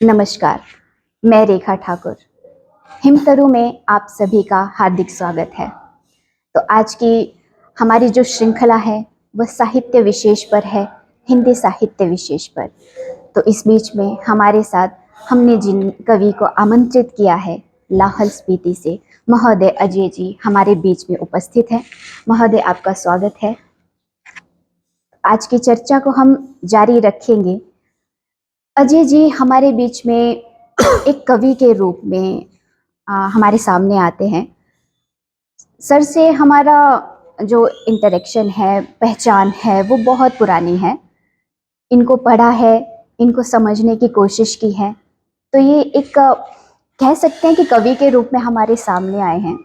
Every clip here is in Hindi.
नमस्कार, मैं रेखा ठाकुर। हिमतरु में आप सभी का हार्दिक स्वागत है। तो आज की हमारी जो श्रृंखला है वह साहित्य विशेष पर है, हिंदी साहित्य विशेष पर। तो इस बीच में हमारे साथ हमने जिन कवि को आमंत्रित किया है लाहौल स्पीति से, महोदय अजय जी हमारे बीच में उपस्थित हैं। महोदय, आपका स्वागत है। आज की चर्चा को हम जारी रखेंगे। अजय जी हमारे बीच में एक कवि के रूप में हमारे सामने आते हैं। सर से हमारा जो इंटरेक्शन है, पहचान है, वो बहुत पुरानी है। इनको पढ़ा है, इनको समझने की कोशिश की है। तो ये एक कह सकते हैं कि कवि के रूप में हमारे सामने आए हैं,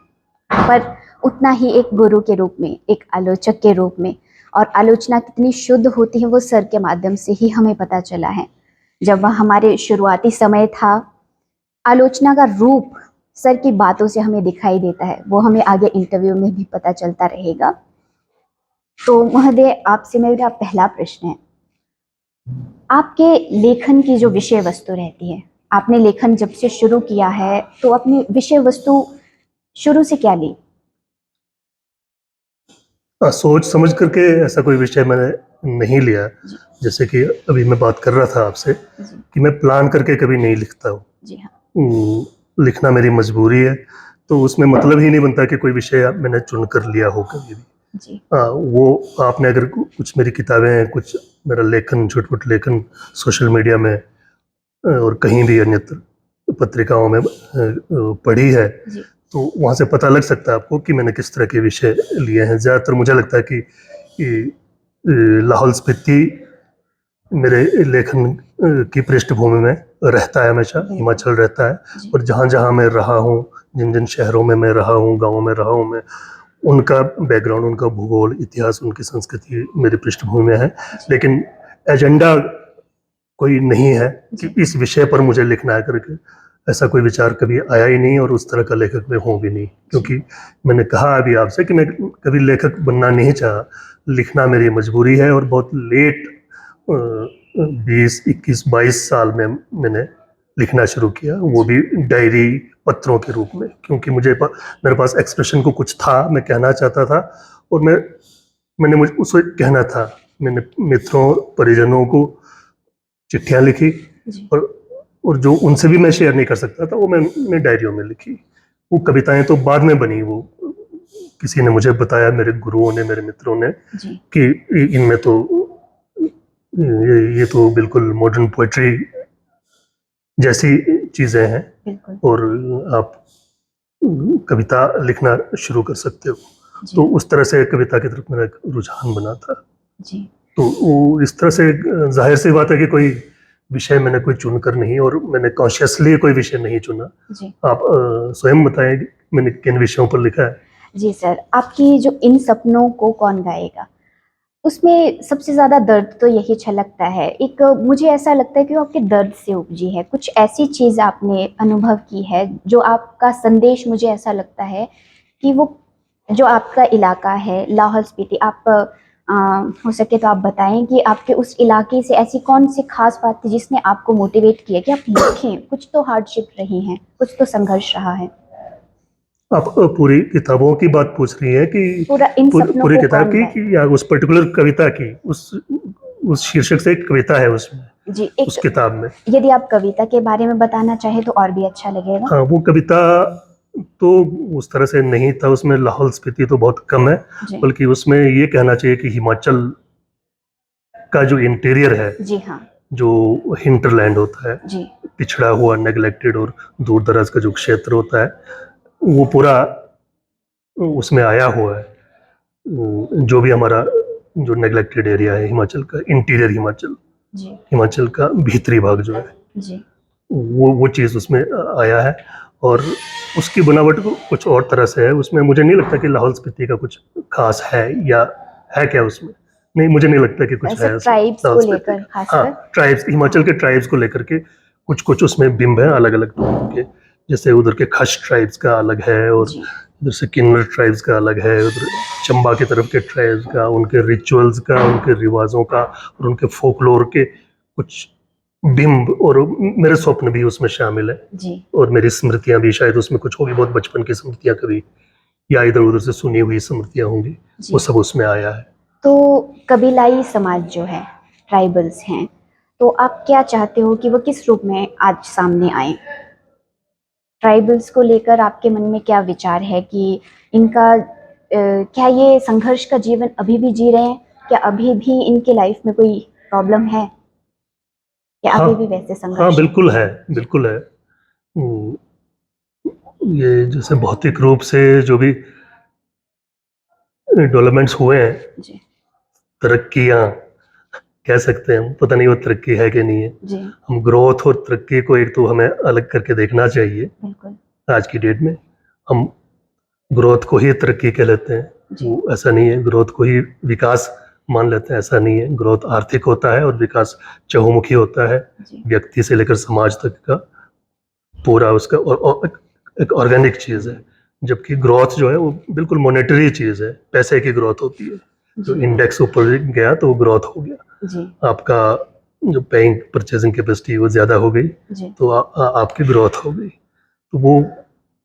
पर उतना ही एक गुरु के रूप में, एक आलोचक के रूप में। और आलोचना कितनी शुद्ध होती है वो सर के माध्यम से ही हमें पता चला है। जब वह हमारे शुरुआती समय था, आलोचना का रूप सर की बातों से हमें दिखाई देता है। वो हमें आगे इंटरव्यू में भी पता चलता रहेगा। तो महोदय, आपसे मेरा पहला प्रश्न है, आपके लेखन की जो विषय वस्तु रहती है, आपने लेखन जब से शुरू किया है तो अपनी विषय वस्तु शुरू से क्या ली? सोच समझ करके ऐसा कोई विषय मैंने नहीं लिया। जैसे कि अभी मैं बात कर रहा था आपसे कि मैं प्लान करके कभी नहीं लिखता हूँ। जी हाँ। लिखना मेरी मजबूरी है, तो उसमें मतलब ही नहीं बनता कि कोई विषय मैंने चुन कर लिया हो कभी भी। जी। वो आपने अगर कुछ मेरी किताबें, कुछ मेरा लेखन, छोटे छोटे लेखन सोशल मीडिया में और कहीं भी अन्यत्र पत्रिकाओं में पढ़ी है, तो वहाँ से पता लग सकता है आपको कि मैंने किस तरह के विषय लिए हैं। ज़्यादातर मुझे लगता है कि लाहौल स्पीति मेरे लेखन की पृष्ठभूमि में रहता है, हमेशा हिमाचल रहता है। और जहाँ जहाँ मैं रहा हूँ, जिन जिन शहरों में मैं रहा हूँ, गाँव में रहा हूँ मैं, उनका बैकग्राउंड, उनका भूगोल, इतिहास, उनकी संस्कृति मेरी पृष्ठभूमि में है। लेकिन एजेंडा कोई नहीं है कि इस विषय पर मुझे लिखना है करके। ऐसा कोई विचार कभी आया ही नहीं, और उस तरह का लेखक मैं हूँ भी नहीं। क्योंकि मैंने कहा अभी आपसे कि मैं कभी लेखक बनना नहीं चाहा। लिखना मेरी मजबूरी है, और बहुत लेट 20, 21, 22 साल में मैंने लिखना शुरू किया, वो भी डायरी, पत्रों के रूप में। क्योंकि मेरे पास एक्सप्रेशन को कुछ था, मैं कहना चाहता था, और मैंने मुझे उसको कहना था। मैंने मित्रों, परिजनों को चिट्ठियाँ लिखी, और जो उनसे भी मैं शेयर नहीं कर सकता था वो मैंने डायरियों में लिखी। वो कविताएं तो बाद में बनी। वो किसी ने मुझे बताया, मेरे गुरुओं ने, मेरे मित्रों ने, कि इनमें तो ये तो बिल्कुल मॉडर्न पोएट्री जैसी चीजें हैं, और आप कविता लिखना शुरू कर सकते हो। तो उस तरह से कविता की तरफ मेरा एक रुझान बना था। तो वो इस तरह से जाहिर सी बात है कि कोई विषय मैंने कोई चुनकर नहीं, और मैंने कॉन्शियसली कोई विषय नहीं चुना। आप स्वयं बताएं मैंने किन विषयों पर लिखा है। जी सर, आपकी जो इन सपनों को कौन गाएगा, उसमें सबसे ज्यादा दर्द तो यही छलकता है। एक मुझे ऐसा लगता है कि वो आपके दर्द से उपजी है। कुछ ऐसी चीज आपने अनुभव की है जो आपका संदेश, मुझे ऐसा लगता है कि वो जो आपका इलाका है लाहौल स्पीति, आप हो सके तो आप बताएं कि आपके उस इलाके से ऐसी कौन सी खास बात थी जिसने आपको मोटिवेट किया कि आप लिखें। कुछ तो हार्डशिप रही है, कुछ तो संघर्ष रहा है। आप पूरी किताबों की बात पूछ रही हैं कि पूरी किताब की या उस पर्टिकुलर कविता की? उस शीर्षक से एक कविता है उसमें, जी, उस किताब में। यदि आप कविता के बारे में बताना चाहे तो और भी अच्छा लगेगा। हाँ, वो कविता तो उस तरह से नहीं था। उसमें लाहौल स्पीति तो बहुत कम है, बल्कि उसमें ये कहना चाहिए कि हिमाचल का जो इंटीरियर है, जी हाँ, जो हिंटरलैंड होता है, जी, पिछड़ा हुआ, नेग्लेक्टेड और दूर दराज का जो क्षेत्र होता है, वो पूरा उसमें आया हुआ है। जो भी हमारा जो नेग्लेक्टेड एरिया है हिमाचल का, इंटीरियर हिमाचल, हिमाचल का भीतरी भाग जो है, वो चीज़ उसमें आया है। और उसकी बनावट कुछ और तरह से है। उसमें मुझे नहीं लगता कि लाहौल स्पीति का कुछ खास है, या है क्या उसमें? नहीं, मुझे नहीं लगता कि कुछ है ट्राइब्स को लेकर। हाँ, ट्राइब्स, हिमाचल के ट्राइब्स को लेकर के कुछ उसमें बिंब है अलग अलग के। जैसे उधर के खश ट्राइब्स का अलग है, और इधर से किन्नर ट्राइब्स का अलग है, उधर चंबा की तरफ के ट्राइब्स का, उनके रिचुअल्स का, उनके रिवाजों का, और उनके फोकलोर के कुछ बिंब और मेरे स्वप्न भी उसमें शामिल है, जी और मेरी स्मृतियां भी शायद उसमें कुछ होगी, बहुत बचपन की स्मृतियां कभी, या इधर उधर से सुनी हुई स्मृतियां होंगी, वो जी। सब उसमें आया है। तो कबीलाई समाज जो है, ट्राइबल्स हैं, तो आप क्या चाहते हो कि वो किस रूप में आज सामने आए? ट्राइबल्स को लेकर आपके मन में क्या विचार है कि इनका क्या ये संघर्ष का जीवन अभी भी जी रहे हैं? क्या अभी भी इनके लाइफ में कोई प्रॉब्लम है? या हाँ, अभी भी वैसे हाँ, संघर्ष है? बिल्कुल है, जी बिल्कुल है। ये जैसे भौतिक रूप से जो भी डेवलपमेंट्स हुए हैं, जी तरक्कियां कह सकते हैं हम, पता नहीं वो तरक्की है कि नहीं है। जी हम ग्रोथ और तरक्की को एक तो हमें अलग करके देखना चाहिए। बिल्कुल। आज की डेट में हम ग्रोथ को ही तरक्की कह लेते हैं, जी वो ऐसा नहीं है। ग्रोथ को ही विकास मान लेते हैं, ऐसा नहीं है। ग्रोथ आर्थिक होता है और विकास चहुमुखी होता है, जी व्यक्ति से लेकर समाज तक का पूरा उसका, और एक ऑर्गेनिक चीज़ है। जबकि ग्रोथ जो है वो बिल्कुल मॉनेटरी चीज़ है, पैसे की ग्रोथ होती है। जो जी इंडेक्स ऊपर गया तो वो ग्रोथ हो गया। जी आपका जो पेइंग परचेजिंग कैपेसिटी वो ज़्यादा हो गई, जी तो आपकी ग्रोथ हो गई। तो वो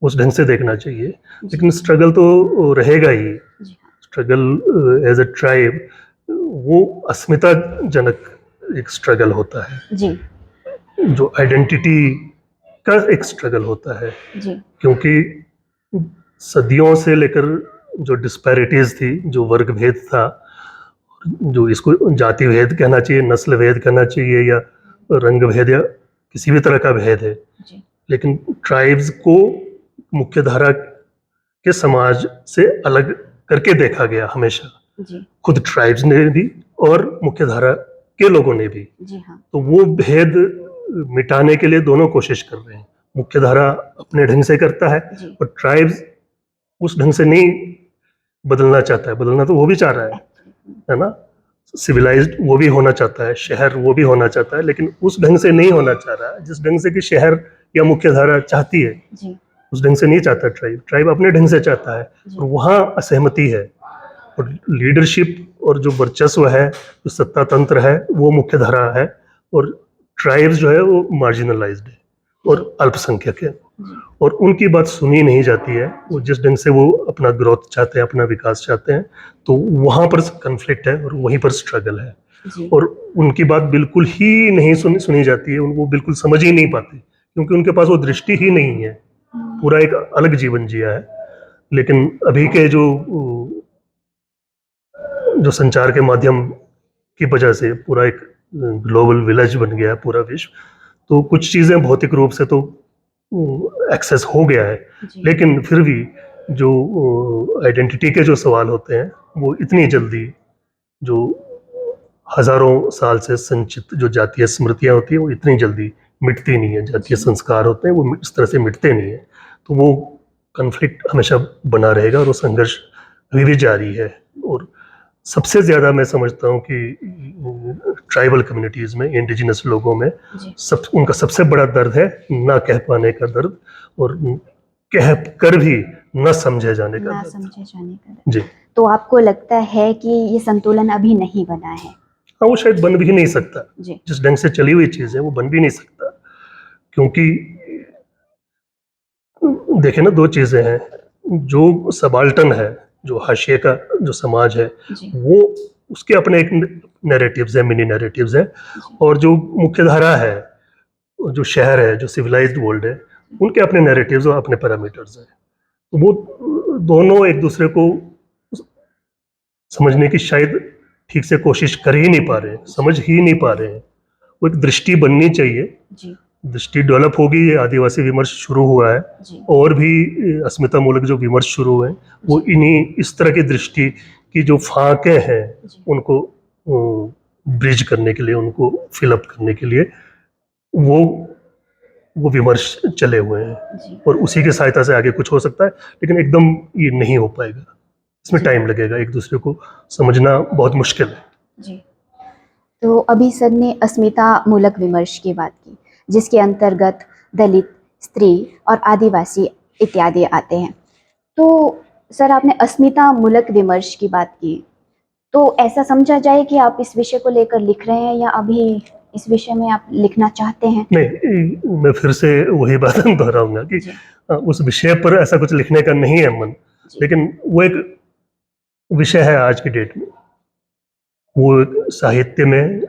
उस ढंग से देखना चाहिए। जी लेकिन स्ट्रगल तो रहेगा ही। जी हाँ स्ट्रगल एज अ ट्राइब, वो अस्मिताजनक एक स्ट्रगल होता है, जी जो आइडेंटिटी का एक स्ट्रगल होता है। जी क्योंकि सदियों से लेकर जो डिस्पैरिटीज थी, जो वर्ग भेद था, जो इसको जाति भेद कहना चाहिए, नस्ल भेद कहना चाहिए, या रंग भेद, या किसी भी तरह का भेद है, जी लेकिन ट्राइब्स को मुख्यधारा के समाज से अलग करके देखा गया हमेशा, जी खुद ट्राइब्स ने भी और मुख्यधारा के लोगों ने भी। जी हाँ तो वो भेद मिटाने के लिए दोनों कोशिश कर रहे हैं। मुख्यधारा अपने ढंग से करता है, जी और ट्राइब्स उस ढंग से नहीं बदलना चाहता है। बदलना तो वो भी चाह रहा है ना। सिविलाइज्ड वो भी होना चाहता है, शहर वो भी होना चाहता है, लेकिन उस ढंग से नहीं होना चाह रहा है जिस ढंग से कि शहर या मुख्यधारा चाहती है। जी उस ढंग से नहीं चाहता ट्राइब। ट्राइब अपने ढंग से चाहता है, जी और वहाँ असहमति है। और लीडरशिप और जो वर्चस्व है, जो सत्ता तंत्र है, वो मुख्यधारा है, और ट्राइब्स जो है वो मार्जिनलाइज्ड है और अल्पसंख्यक है, जी और उनकी बात सुनी नहीं जाती है। वो जिस ढंग से वो अपना ग्रोथ चाहते हैं, अपना विकास चाहते हैं, तो वहाँ पर कन्फ्लिक्ट है और वहीं पर स्ट्रगल है। जी और उनकी बात बिल्कुल ही नहीं सुनी जाती है, वो बिल्कुल समझ ही नहीं पाते, क्योंकि उनके पास वो दृष्टि ही नहीं है। पूरा एक अलग जीवन जिया है। लेकिन अभी के जो संचार के माध्यम की वजह से पूरा एक ग्लोबल विलेज बन गया है पूरा विश्व। तो कुछ चीज़ें भौतिक रूप से तो एक्सेस हो गया है, जी लेकिन फिर भी जो आइडेंटिटी के जो सवाल होते हैं, वो इतनी जल्दी, जो हजारों साल से संचित जो जातीय स्मृतियां होती है, वो इतनी जल्दी मिटती नहीं है। जातीय जी संस्कार होते हैं, वो इस तरह से मिटते नहीं है। तो वो कन्फ्लिक्ट हमेशा बना रहेगा, और वो संघर्ष अभी भी जारी है। और सबसे ज़्यादा मैं समझता हूँ कि ट्राइबल कम्युनिटीज़ में, इंडिजिनस लोगों में, जी उनका सबसे बड़ा दर्द है ना कह पाने का दर्द, और कह कर भी न समझे जाने का ना दर्द। समझे जाने का। जी। तो आपको लगता है कि ये संतुलन अभी नहीं बना है? हाँ, वो शायद बन भी नहीं सकता। जी जिस ढंग से चली हुई चीज़ है, वो बन भी नहीं सकता। क्योंकि देखिए ना, दो चीज़ें हैं। जो सबाल्टन है, जो हाशिए का जो समाज है, जी वो उसके अपने एक नैरेटिव्स है, मिनी नैरेटिव्स है। जी और जो मुख्यधारा है, जो शहर है, जो सिविलाइज्ड वर्ल्ड है, उनके अपने नैरेटिव्स और अपने पैरामीटर्स हैं। तो वो दोनों एक दूसरे को समझने की शायद ठीक से कोशिश कर ही नहीं पा रहे हैं, समझ ही नहीं पा रहे हैं। वो एक दृष्टि बननी चाहिए। जी दृष्टि डेवलप होगी। ये आदिवासी विमर्श शुरू हुआ है, जी और भी अस्मिता मूलक जो विमर्श शुरू हुए हैं, वो इन्हीं इस तरह की दृष्टि की जो फाके हैं, जी उनको ब्रिज करने के लिए, उनको फिलअप करने के लिए वो वो विमर्श चले हुए हैं। जी और उसी की सहायता से आगे कुछ हो सकता है, लेकिन एकदम ये नहीं हो पाएगा। इसमें जी टाइम लगेगा, एक दूसरे को समझना बहुत मुश्किल है। जी। तो अभी सर ने अस्मिता मूलक विमर्श की बात की, जिसके अंतर्गत दलित, स्त्री और आदिवासी इत्यादि आते हैं। तो सर आपने अस्मिता मूलक विमर्श की बात की, तो ऐसा समझा जाए कि आप इस विषय को लेकर लिख रहे हैं या अभी इस विषय में आप लिखना चाहते हैं? नहीं, मैं फिर से वही बात दोहराऊंगा कि जी उस विषय पर ऐसा कुछ लिखने का नहीं है मन, जी लेकिन वो एक विषय है आज की डेट में। वो एक साहित्य में,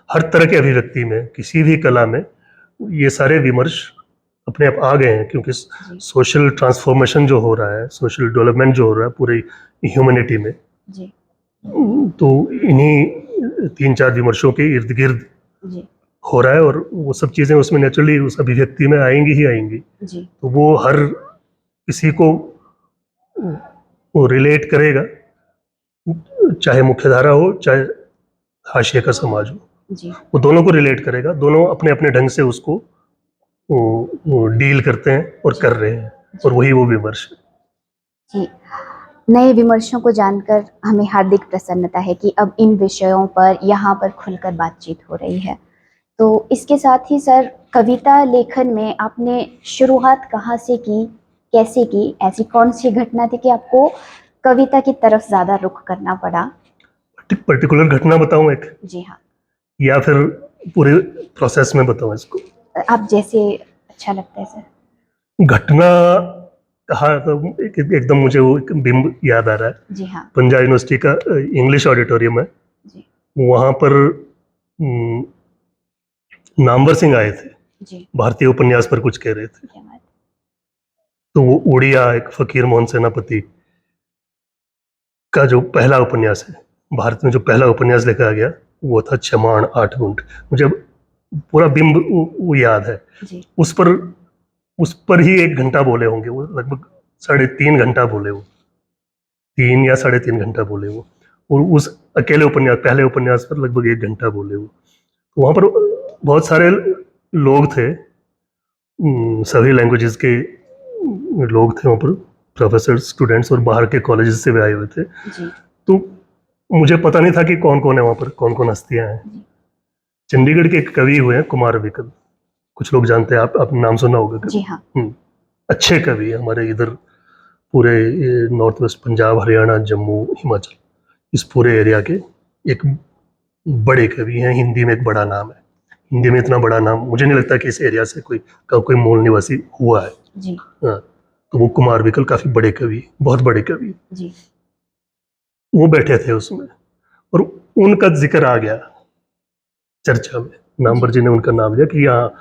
हर तरह की अभिव्यक्ति में, किसी भी कला में ये सारे विमर्श अपने आप आ गए हैं, क्योंकि जी सोशल ट्रांसफॉर्मेशन जो हो रहा है, सोशल डेवलपमेंट जो हो रहा है पूरी ह्यूमैनिटी में, जी तो इन्हीं तीन चार विमर्शों के इर्द गिर्द जी हो रहा है, और वो सब चीज़ें उसमें नेचुरली उस अभिव्यक्ति में आएंगी ही आएंगी। जी तो वो हर किसी को वो रिलेट करेगा, चाहे मुख्यधारा हो चाहे हाशिए का समाज हो, जी वो दोनों को रिलेट करेगा। दोनों अपने अपने ढंग से उसको वो डील करते हैं और कर रहे हैं, और जी वही वो विमर्श है। जी। नए विमर्शों को जानकर हमें हार्दिक प्रसन्नता है कि अब इन विषयों पर यहाँ पर खुलकर बातचीत हो रही है। तो इसके साथ ही सर, कविता लेखन में आपने शुरुआत कहाँ से की, कैसे की? ऐसी कौन सी घटना थी कि आपको कविता की तरफ ज़्यादा रुख करना पड़ा? पर्टिकुलर घटना बताऊं एक, जी हाँ, या फिर पूरे प्रोसेस में बताऊं इसको? आप जैसे अच्छा लगता है सर। घटना कहा तो एकदम मुझे वो एक बिंब याद आ रहा है। जी हाँ, पंजाब यूनिवर्सिटी का इंग्लिश ऑडिटोरियम है, जी वहाँ पर नामवर सिंह आए थे, जी, भारतीय उपन्यास पर कुछ कह रहे थे। क्या बात। तो वो उड़िया, एक फकीर मोहन सेनापति का जो पहला उपन्यास है, भारत में जो पहला उपन्यास लिखा गया, वो था क्षमाण 8 गुंठ। मुझे अब पूरा बिंब वो याद है। जी उस पर उस पर ही 1 घंटा बोले होंगे वो, लगभग 3.5 घंटा बोले वो, 3 या 3.5 घंटा बोले वो। और उस अकेले उपन्यास, पहले उपन्यास पर लगभग 1 घंटा बोले वो। तो वहाँ पर बहुत सारे लोग थे, सभी लैंग्वेजेस के लोग थे वहाँ पर, प्रोफेसर, स्टूडेंट्स, और बाहर के कॉलेजेस से भी आए हुए थे। जी तो मुझे पता नहीं था कि कौन कौन है वहाँ पर, कौन कौन हस्तियाँ हैं। जी चंडीगढ़ के एक कवि हुए हैं कुमार विकल, कुछ लोग जानते हैं, आपने नाम सुना होगा कभी। जी हाँ, अच्छे कवि हैं, हमारे इधर पूरे नॉर्थ वेस्ट पंजाब, हरियाणा, जम्मू, हिमाचल, इस पूरे एरिया के एक बड़े कवि हैं। हिंदी में एक बड़ा नाम है, हिंदी में इतना बड़ा नाम मुझे नहीं लगता कि इस एरिया से कोई मूल निवासी हुआ है। जी हाँ, तो वो कुमार विकल काफी बड़े कवि, बहुत बड़े कवि, जी वो बैठे थे उसमें, और उनका जिक्र आ गया चर्चा में। जी नामवर जी ने उनका नाम लिया कि यहाँ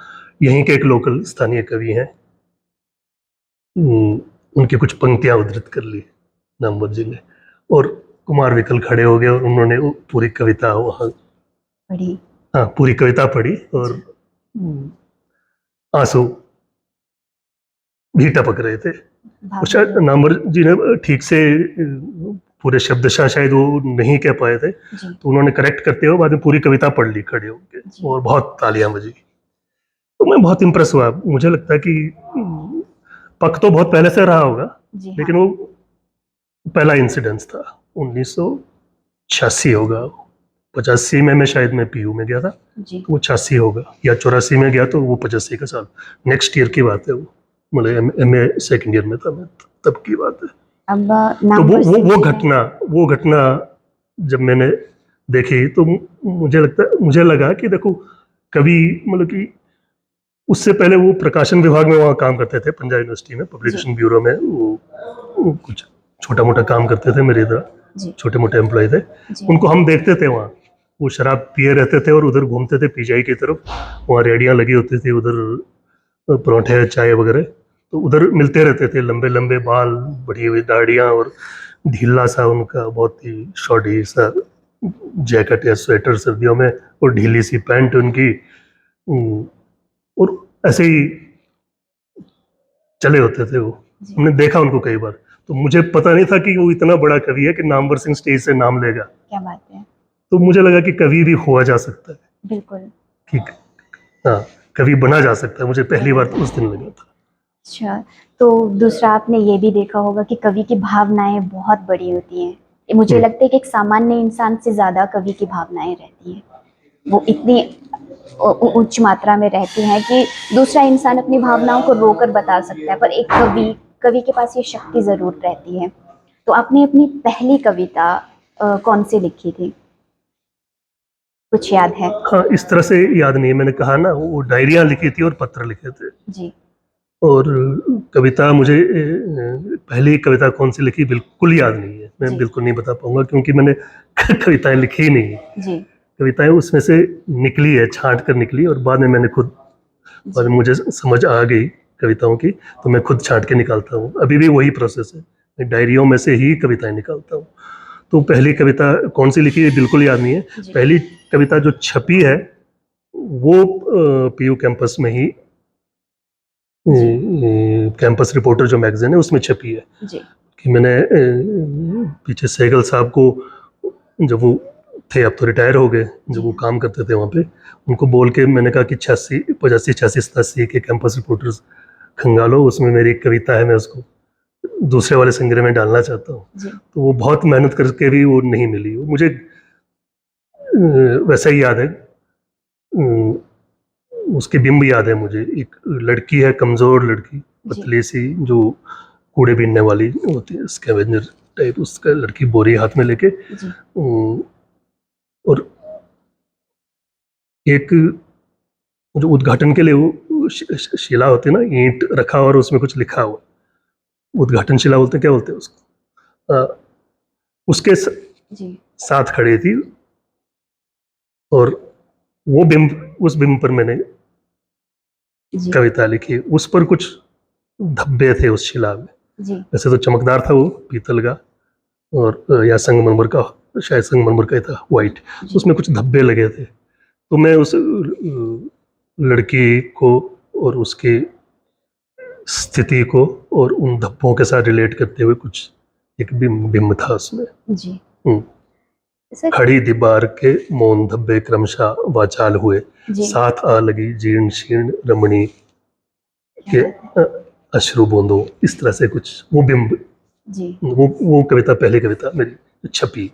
यहीं के एक लोकल स्थानीय कवि हैं। उनकी कुछ पंक्तियां उद्धृत कर ली नामवर जी ने, और कुमार विकल खड़े हो गए और उन्होंने वो पूरी कविता वहाँ, बड़ी हाँ, पूरी कविता पढ़ी, और जी आंसू भी टपक रहे थे। और शायद भावुक। नामवर जी ने ठीक से पूरे शब्दशः शायद वो नहीं कह पाए थे, जी तो उन्होंने करेक्ट करते हुए बाद में पूरी कविता पढ़ ली खड़े होकर, जी और बहुत तालियां बजी। तो मैं बहुत इम्प्रेस हुआ। मुझे लगता है कि पक तो बहुत पहले से रहा होगा, जी हाँ, लेकिन वो पहला इंसिडेंस था। 1986 होगा, 85 में मैं शायद मैं पीयू में गया था, जी तो वो 86 होगा, या 84 में गया तो वो 85 का साल, नेक्स्ट ईयर की बात है वो। मतलब एम ए सेकेंड ईयर में था मैं, तब की बात है। अब तो नामवर सिंह वो जी ने। घटना, वो घटना जब मैंने देखी, तो मुझे लगा कि देखो, कभी मतलब कि उससे पहले वो प्रकाशन विभाग में वहाँ काम करते थे, पंजाब यूनिवर्सिटी में जी पब्लिकेशन ब्यूरो में, वो कुछ छोटा मोटा काम करते थे मेरी तरह, जी छोटे मोटे एम्प्लॉय थे। जी उनको हम देखते थे वहाँ, वो शराब पिए रहते थे और उधर घूमते थे पीजीआई की तरफ। वहाँ रेडियाँ लगी होती थी उधर, परोठे चाय वगैरह, तो उधर मिलते रहते थे। लंबे लंबे बाल, बढ़ी हुई दाढ़ियाँ, और ढीला सा उनका बहुत ही शॉर्टी सा जैकेट या स्वेटर सर्दियों में, और ढीली सी पैंट उनकी, और ऐसे ही चले होते थे वो। जी, हमने देखा उनको कई बार। तो मुझे पता नहीं था कि वो इतना बड़ा कवि है कि नामवर सिंह स्टेज से नाम लेगा। क्या बात है। तो मुझे लगा कि कवि भी हुआ जा सकता है, बिल्कुल। ठीक, हाँ, कवि बना जा सकता है। मुझे पहली बार बना। तो उस दिन लगा था। अच्छा, तो दूसरा आपने ये भी देखा होगा कि कवि की भावनाएं बहुत बड़ी होती हैं। मुझे हम्म, लगता है कि एक सामान्य इंसान से ज्यादा कवि की भावनाएं रहती हैं। वो इतनी उच्च मात्रा में रहती हैं कि दूसरा इंसान अपनी भावनाओं को रोकर बता सकता है, पर एक कवि कवि के पास ये शक्ति जरूर रहती है। तो आपने अपनी पहली कविता कौन सी लिखी थी? कुछ याद है? हाँ, इस तरह से याद नहीं है। मैंने कहा ना, वो डायरियाँ लिखी थी और पत्र लिखे थे। जी। और कविता मुझे पहली कविता कौन सी लिखी बिल्कुल याद नहीं है। मैं जी। बिल्कुल नहीं बता पाऊंगा क्योंकि मैंने कविताएं लिखी ही नहीं है। जी। कविताएं उसमें से निकली है, छांट कर निकली, और बाद में मैंने खुद, बाद में मुझे समझ आ गई कविताओं की, तो मैं खुद छांट के निकालता हूँ। अभी भी वही प्रोसेस है, मैं डायरियों में से ही कविताएं निकालता हूँ। तो पहली कविता कौन सी लिखी है बिल्कुल याद नहीं है। जी। पहली कविता जो छपी है वो पीयू कैंपस में ही, कैंपस रिपोर्टर जो मैगजीन है उसमें छपी है। जी। कि मैंने पीछे सहगल साहब को, जब वो थे, अब तो रिटायर हो गए, जब वो काम करते थे वहाँ पे, उनको बोल के मैंने कहा कि 86, 85, 86, 87 के कैंपस रिपोर्टर्स खंगालो, उसमें मेरी एक कविता है, मैं उसको दूसरे वाले संग्रह में डालना चाहता हूँ। तो वो बहुत मेहनत करके भी वो नहीं मिली। वो मुझे वैसा ही याद है, उसके बिंब याद है मुझे। एक लड़की है, कमज़ोर लड़की, पतली सी, जो कूड़े बीनने वाली होती है, स्कैवेंजर टाइप, उसका लड़की बोरी हाथ में लेके, और एक जो उद्घाटन के लिए वो शिला होती है ना, ईंट रखा और उसमें कुछ लिखा हुआ, उद्घाटन शिला बोलते हैं, क्या बोलते हैं उसको, उसके साथ खड़ी थी। और वो बिंब, उस बिंब पर मैंने कविता लिखी। उस पर कुछ धब्बे थे उस शिला में। वैसे तो चमकदार था वो, पीतल का और या संगमरमर का, शायद संगमरमर का ही था, वाइट। उसमें कुछ धब्बे लगे थे। तो मैं उस लड़की को और उसकी स्थिति को और उन धब्बों के साथ रिलेट करते हुए कुछ एक बिंब था उसमें। जी। खड़ी दीवार के मौन धब्बे क्रमशः वाचाल हुए, साथ आ लगी जीर्ण शीर्ण रमणी के अश्रु बूंदों। इस तरह से कुछ वो बिंब, वो कविता, पहली कविता मेरी छपी।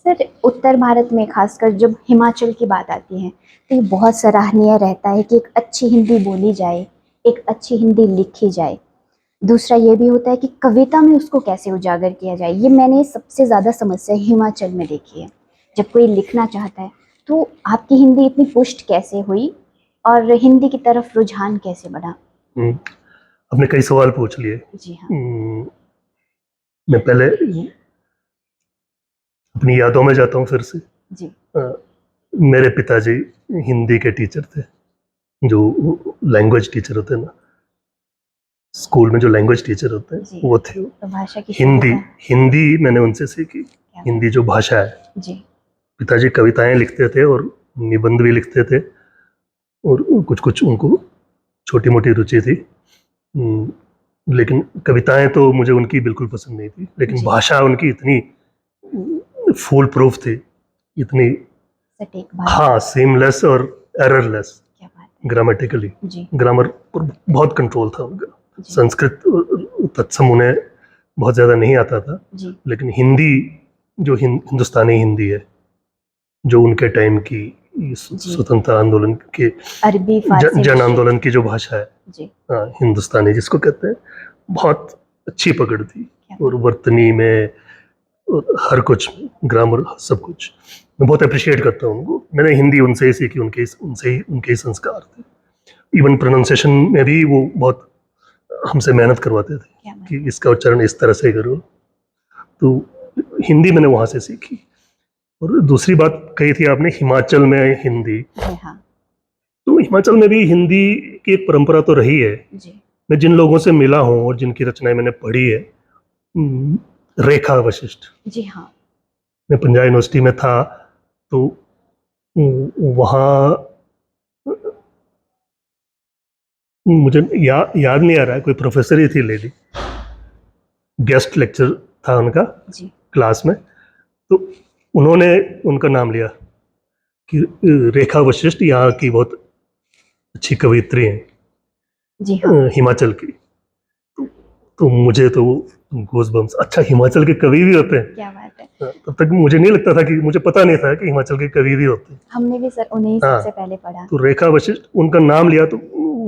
सर, उत्तर भारत में खासकर जब हिमाचल की बात आती है तो ये बहुत सराहनीय रहता है कि एक अच्छी हिंदी बोली जाए, एक अच्छी हिंदी लिखी जाए। दूसरा ये भी होता है कि कविता में उसको कैसे उजागर किया जाए। ये मैंने सबसे ज़्यादा समस्या हिमाचल में देखी है। जब कोई लिखना चाहता है तो आपकी हिंदी इतनी पुष्ट कैसे हुई और हिंदी की तरफ रुझान कैसे बढ़ा? आपने कई सवाल पूछ लिए। जी हाँ। मैं पहले अपनी यादों में जाता हूँ फिर से। जी। मेरे पिताजी हिंदी के टीचर थे, जो लैंग्वेज टीचर होते हैं ना, स्कूल में जो लैंग्वेज टीचर होते हैं वो थे। तो भाषा की हिंदी मैंने उनसे सीखी, हिंदी जो भाषा है। जी। पिताजी कविताएं लिखते थे और निबंध भी लिखते थे, और कुछ कुछ उनको छोटी मोटी रुचि थी। लेकिन कविताएं तो मुझे उनकी बिल्कुल पसंद नहीं थी, लेकिन भाषा उनकी इतनी फुल प्रूफ थी, इतनी, हाँ, सीमलेस और एररलेस, ग्रामेटिकली, ग्रामर पर बहुत कंट्रोल था उनका। संस्कृत तत्सम उन्हें बहुत ज़्यादा नहीं आता था, लेकिन हिंदी जो हिंदुस्तानी हिंदी है, जो उनके टाइम की स्वतंत्रता आंदोलन के, अरबी जन आंदोलन की जो भाषा है, हिंदुस्तानी जिसको कहते हैं, बहुत अच्छी पकड़ थी। और वर्तनी में और हर कुछ, ग्रामर, सब कुछ मैं बहुत अप्रिशिएट करता हूँ उनको। मैंने हिंदी उनसे ही सीखी, उनके ही संस्कार थे। इवन प्रोनाउंसिएशन में भी वो बहुत हमसे मेहनत करवाते थे कि इसका उच्चारण इस तरह से करो। तो हिंदी मैंने वहाँ से सीखी। और दूसरी बात कही थी आपने, हिमाचल में हिंदी। तो हिमाचल में भी हिंदी की एक परंपरा तो रही है। मैं जिन लोगों से मिला हूँ और जिनकी रचनाएं मैंने पढ़ी है, रेखा वशिष्ठ, जी हाँ, मैं पंजाब यूनिवर्सिटी में था, तो वहाँ मुझे याद नहीं आ रहा है, कोई प्रोफेसर ही थी लेडी, गेस्ट लेक्चर था उनका क्लास में, तो उन्होंने उनका नाम लिया कि रेखा वशिष्ठ यहाँ की बहुत अच्छी कवियत्री हैं, जी हाँ, हिमाचल की। तो मुझे तो गूज़बम्स, अच्छा हिमाचल के कवि भी होते हैं, क्या बात है। तब तक मुझे नहीं लगता था कि, मुझे पता नहीं था कि हिमाचल के कवि भी होते हैं। हमने भी सर उन्हीं सबसे पहले पढ़ा। तो रेखा वशिष्ठ, उनका नाम लिया तो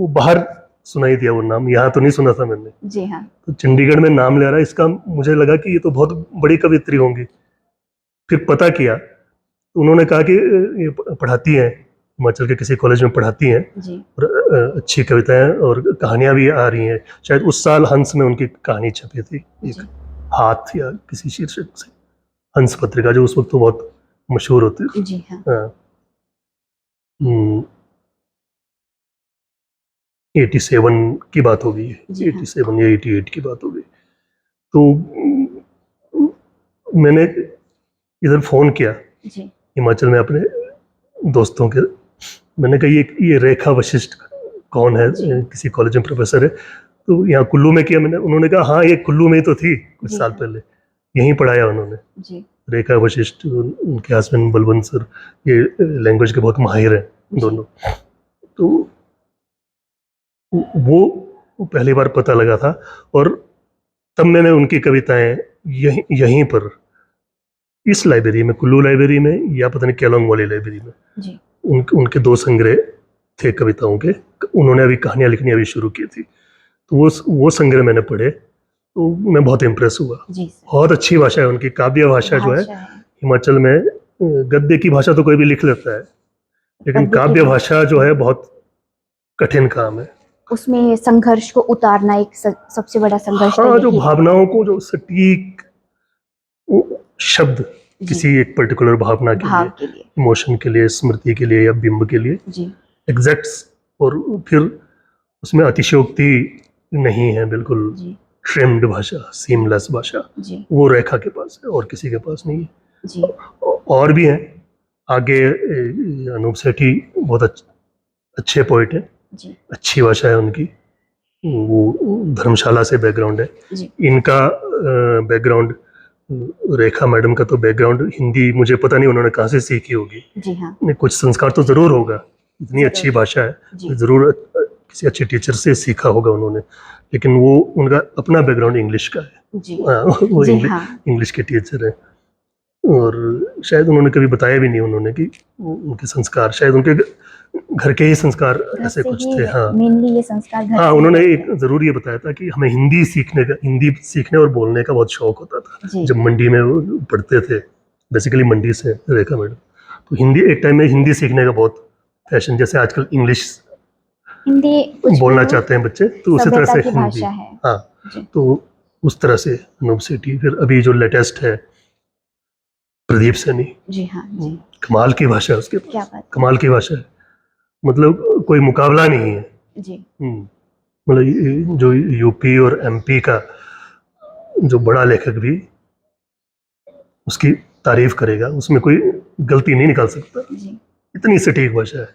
बाहर सुनाई दिया वो नाम, यहाँ तो नहीं सुना था मैंने। जी हाँ। तो चंडीगढ़ में नाम ले रहा है इसका, मुझे लगा कि ये तो बहुत बड़ी कवियत्री होंगी। फिर पता किया तो उन्होंने कहा कि ये पढ़ाती हैं, हिमाचल के किसी कॉलेज में पढ़ाती हैं, जी और अच्छी कविताएं और कहानियां भी आ रही हैं। शायद उस साल हंस में उनकी कहानी छपी थी, एक जी हाथ या किसी शीर्षक से, हंस पत्रिका, जो उस वक्त तो बहुत मशहूर होती थी। जी हाँ हाँ। 87 की बात होगी, जी हाँ 87 या 88 की बात होगी। तो मैंने इधर फ़ोन किया जी हिमाचल में अपने दोस्तों के, मैंने कहा ये रेखा वशिष्ठ कौन है, जी। किसी कॉलेज में प्रोफेसर है। तो यहाँ कुल्लू में किया मैंने, उन्होंने कहा हाँ ये कुल्लू में ही तो थी कुछ जी साल हाँ पहले, यहीं पढ़ाया उन्होंने। जी रेखा वशिष्ठ, उनके हस्बैंड बलवंत सर, ये लैंग्वेज के बहुत माहिर हैं जी दोनों। तो वो पहली बार पता लगा था, और तब मैंने उनकी कविताएं यहीं पर इस लाइब्रेरी में, कुल्लू लाइब्रेरी में या पता नहीं केलोंग वाली लाइब्रेरी में, जी उनके 2 संग्रह थे कविताओं के। उन्होंने अभी कहानियां लिखनी अभी शुरू की थी, तो वो संग्रह मैंने पढ़े, तो मैं बहुत इम्प्रेस हुआ। जी सर। बहुत अच्छी भाषा है उनकी, काव्य भाषा जो है भाषा है, हिमाचल में। गद्य की भाषा तो कोई भी लिख लेता है, लेकिन पद्य की काव्य भाषा, भाषा जो है बहुत कठिन काम है। उसमें संघर्ष को उतारना एक सबसे बड़ा संघर्ष तो हाँ, जो यही है। भावनाओं को, जो सटीक शब्द जी किसी एक पर्टिकुलर भावना के लिए, भाव के लिए। इमोशन के लिए, स्मृति के लिए या बिंब के लिए जी एग्जैक्ट्स, और फिर उसमें अतिशयोक्ति नहीं है, बिल्कुल जी ट्रिम्ड भाषा, सीमलेस भाषा, जी वो रेखा के पास है और किसी के पास नहीं है। जी और भी हैं आगे, अनूप सेठी बहुत अच्छे पोइट हैं, जी अच्छी भाषा है उनकी, वो धर्मशाला से बैकग्राउंड है जी इनका। बैकग्राउंड, रेखा मैडम का तो बैकग्राउंड हिंदी, मुझे पता नहीं उन्होंने कहाँ से सीखी होगी, जी हाँ नहीं, कुछ संस्कार तो ज़रूर होगा, इतनी अच्छी जरूर। भाषा है, जी ज़रूर किसी अच्छे टीचर से सीखा होगा उन्होंने, लेकिन वो उनका अपना बैकग्राउंड इंग्लिश का है। जी हाँ, वो जी हाँ इंग्लिश के टीचर हैं, और शायद उन्होंने कभी बताया भी नहीं उन्होंने कि उनके संस्कार, शायद उनके घर के ही संस्कार घर ऐसे से कुछ ही थे। हाँ मेनली ये संस्कार घर हाँ, से ही उन्होंने रहते एक हैं। ज़रूर ये बताया था कि हमें हिंदी सीखने और बोलने का बहुत शौक होता था, जी जब मंडी में वो पढ़ते थे, बेसिकली मंडी से रेखा मैडम, तो हिंदी एक टाइम में हिंदी सीखने का बहुत फैशन, जैसे आजकल इंग्लिश हिंदी कुछ भी बोलना हो, चाहते हैं बच्चे, तो उसी तरह सभ्यता से की हिंदी। भाषा है। हाँ, जी तो उस तरह से अनूप सेठी, फिर अभी जो लेटेस्ट है प्रदीप सैनी, जी हाँ जी। कमाल की भाषा है उसके क्या पास, बात है। कमाल की भाषा है, मतलब कोई मुकाबला नहीं है। जी मतलब जो यूपी और एमपी का जो बड़ा लेखक भी उसकी तारीफ करेगा, उसमें कोई गलती नहीं निकाल सकता, जी इतनी सटीक भाषा है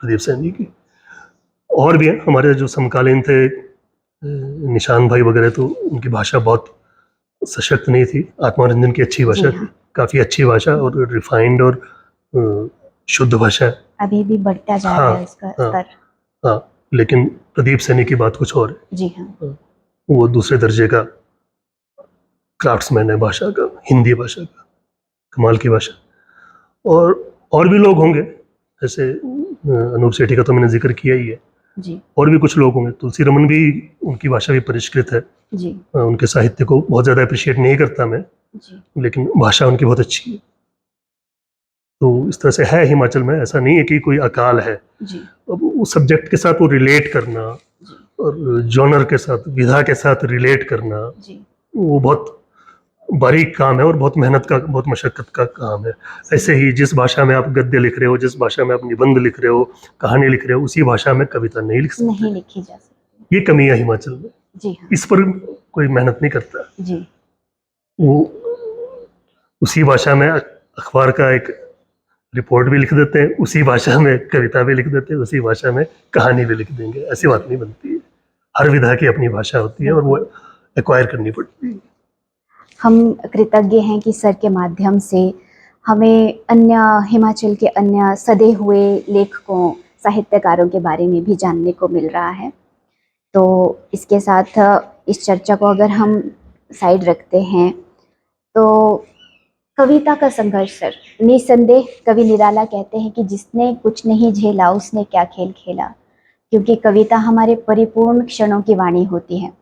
प्रदीप सैनी की। और भी हैं हमारे जो समकालीन थे, निशान भाई वगैरह, तो उनकी भाषा बहुत सशक्त नहीं थी, आत्मरंजन की अच्छी जी भाषा थी, हाँ। काफ़ी अच्छी भाषा और रिफाइंड और शुद्ध भाषा है। अभी भी बढ़ता जा रहा हाँ है उसका हाँ स्तर। हाँ, लेकिन प्रदीप सैनी की बात कुछ और है। जी हाँ वो दूसरे दर्जे का क्राफ्ट्समैन है भाषा का, हिंदी भाषा का, कमाल की भाषा। और भी लोग होंगे, जैसे अनूप सेठी का तो मैंने जिक्र किया ही है, जी और भी कुछ लोग होंगे, तुलसी रमन भी, उनकी भाषा भी परिष्कृत है, जी उनके साहित्य को बहुत ज़्यादा अप्रिशिएट नहीं करता मैं, जी लेकिन भाषा उनकी बहुत अच्छी है। तो इस तरह से है हिमाचल में, ऐसा नहीं है कि कोई अकाल है। जी अब उस सब्जेक्ट के साथ वो रिलेट करना, जी और जॉनर के साथ, विधा के साथ रिलेट करना, जी वो बहुत बारीक काम है और बहुत मेहनत का, बहुत मशक्क़त का काम है। ऐसे ही जिस भाषा में आप गद्य लिख रहे हो, जिस भाषा में आप निबंध लिख रहे हो, कहानी लिख रहे हो, उसी भाषा में कविता नहीं लिख सकते। नहीं लिखी जा सकती। ये कमी है हिमाचल में, जी हाँ इस पर कोई मेहनत नहीं करता। जी वो उसी भाषा में अखबार का एक रिपोर्ट भी लिख देते हैं, उसी भाषा में कविता भी लिख देते हैं, उसी भाषा में कहानी भी लिख देंगे, ऐसी बात नहीं बनती है। हर विधा की अपनी भाषा होती है और वो एक्वायर करनी पड़ती है। हम कृतज्ञ हैं कि सर के माध्यम से हमें अन्य हिमाचल के अन्य सदे हुए लेखकों, साहित्यकारों के बारे में भी जानने को मिल रहा है। तो इसके साथ इस चर्चा को अगर हम साइड रखते हैं तो कविता का संघर्ष सर, निसंदेह कवि निराला कहते हैं कि जिसने कुछ नहीं झेला उसने क्या खेल खेला, क्योंकि कविता हमारे परिपूर्ण क्षणों की वाणी होती है।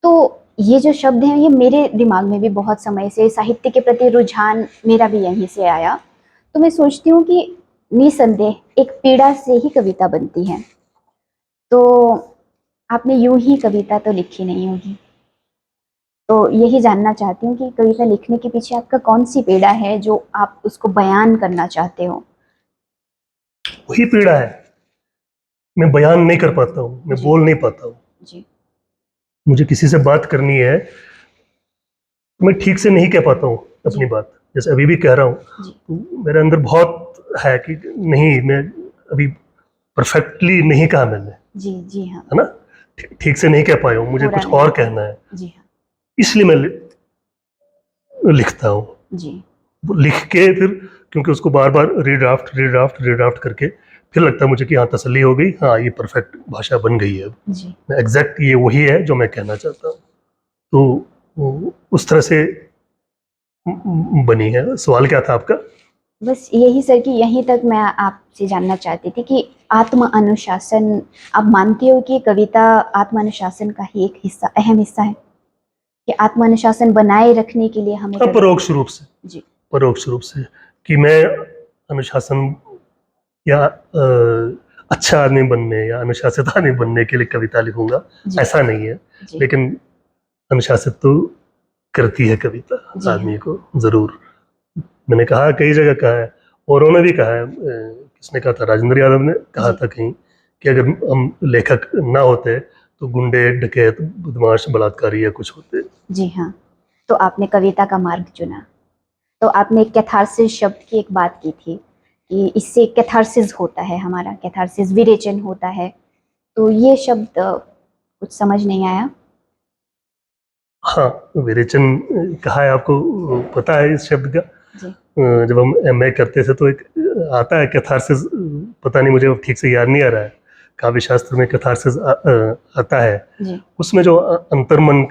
तो ये जो शब्द हैं, ये मेरे दिमाग में भी बहुत समय से, साहित्य के प्रति रुझान मेरा भी यहीं से आया। तो मैं सोचती हूँ कि निसंदेह एक पीड़ा से ही कविता बनती है। तो आपने यूं ही कविता तो लिखी नहीं होगी, तो यही जानना चाहती हूँ कि कविता लिखने के पीछे आपका कौन सी पीड़ा है जो आप उसको बयान करना चाहते हो। वही पीड़ा है, मैं बयान नहीं कर पाता हूँ, मैं जी। बोल नहीं पाता हूँ। जी। मुझे किसी से बात करनी है, मैं ठीक से नहीं कह पाता हूँ अपनी जी। बात, जैसे अभी भी कह रहा हूँ। जी। तो मेरे अंदर बहुत है कि नहीं, मैं अभी परफेक्टली नहीं कहा मैंने, जी। जी हाँ। है ना, ठीक से नहीं कह पाया हूँ, मुझे पूरा कुछ नहीं और कहा। कहना है, जी हाँ। इसलिए मैं लिखता हूँ। जी। वो लिख के फिर, क्योंकि उसको बार बार रीड्राफ्ट रीड्राफ्ट रीड्राफ्ट करके फिर लगता है मुझे कि हाँ तसल्ली हो गई, हाँ ये परफेक्ट भाषा बन गई है अब, जी। एग्जैक्ट ये वही है जो मैं कहना चाहता हूँ। तो उस तरह से बनी है। सवाल क्या था आपका? बस यही सर कि यहीं तक मैं आपसे जानना चाहती थी कि आत्म अनुशासन, आप मानते हो कि कविता आत्म अनुशासन का ही एक हिस्सा, अहम हिस्सा है, कि आत्म अनुशासन बनाए रखने के लिए हमें हाँ, परोक्ष रूप से, जी। परोक्ष रूप से कि मैं अनुशासन या अच्छा आदमी बनने या अनुशासित आदमी बनने के लिए कविता लिखूंगा, जी। ऐसा नहीं है। जी। लेकिन अनुशासित तो करती है कविता जी हाँ। आदमी को जरूर। मैंने कहा, कई जगह कहा है, औरों ने भी कहा है, किसने कहा था, राजेंद्र यादव ने कहा जी। था कहीं कि अगर हम लेखक ना होते तो गुंडे, डकैत, बदमाश, बलात्कारी या कुछ होते। जी हाँ। तो आपने कविता का मार्ग चुना। तो आपने कैथारसिस शब्द की एक बात की थी कि इससे कैथारसिस होता है, हमारा कैथारसिस विरेचन होता है। तो ये शब्द कुछ समझ नहीं आया। हाँ, विरेचन कहा है, आपको पता है इस शब्द का? जी। जब हम एमए करते थे तो एक आता है कैथारसिस, पता नहीं, मुझे अब ठीक से याद नहीं आ रहा है, काव्य शास्त्र में कैथारसिस आता है। जी। उसमें जो अंतर्मन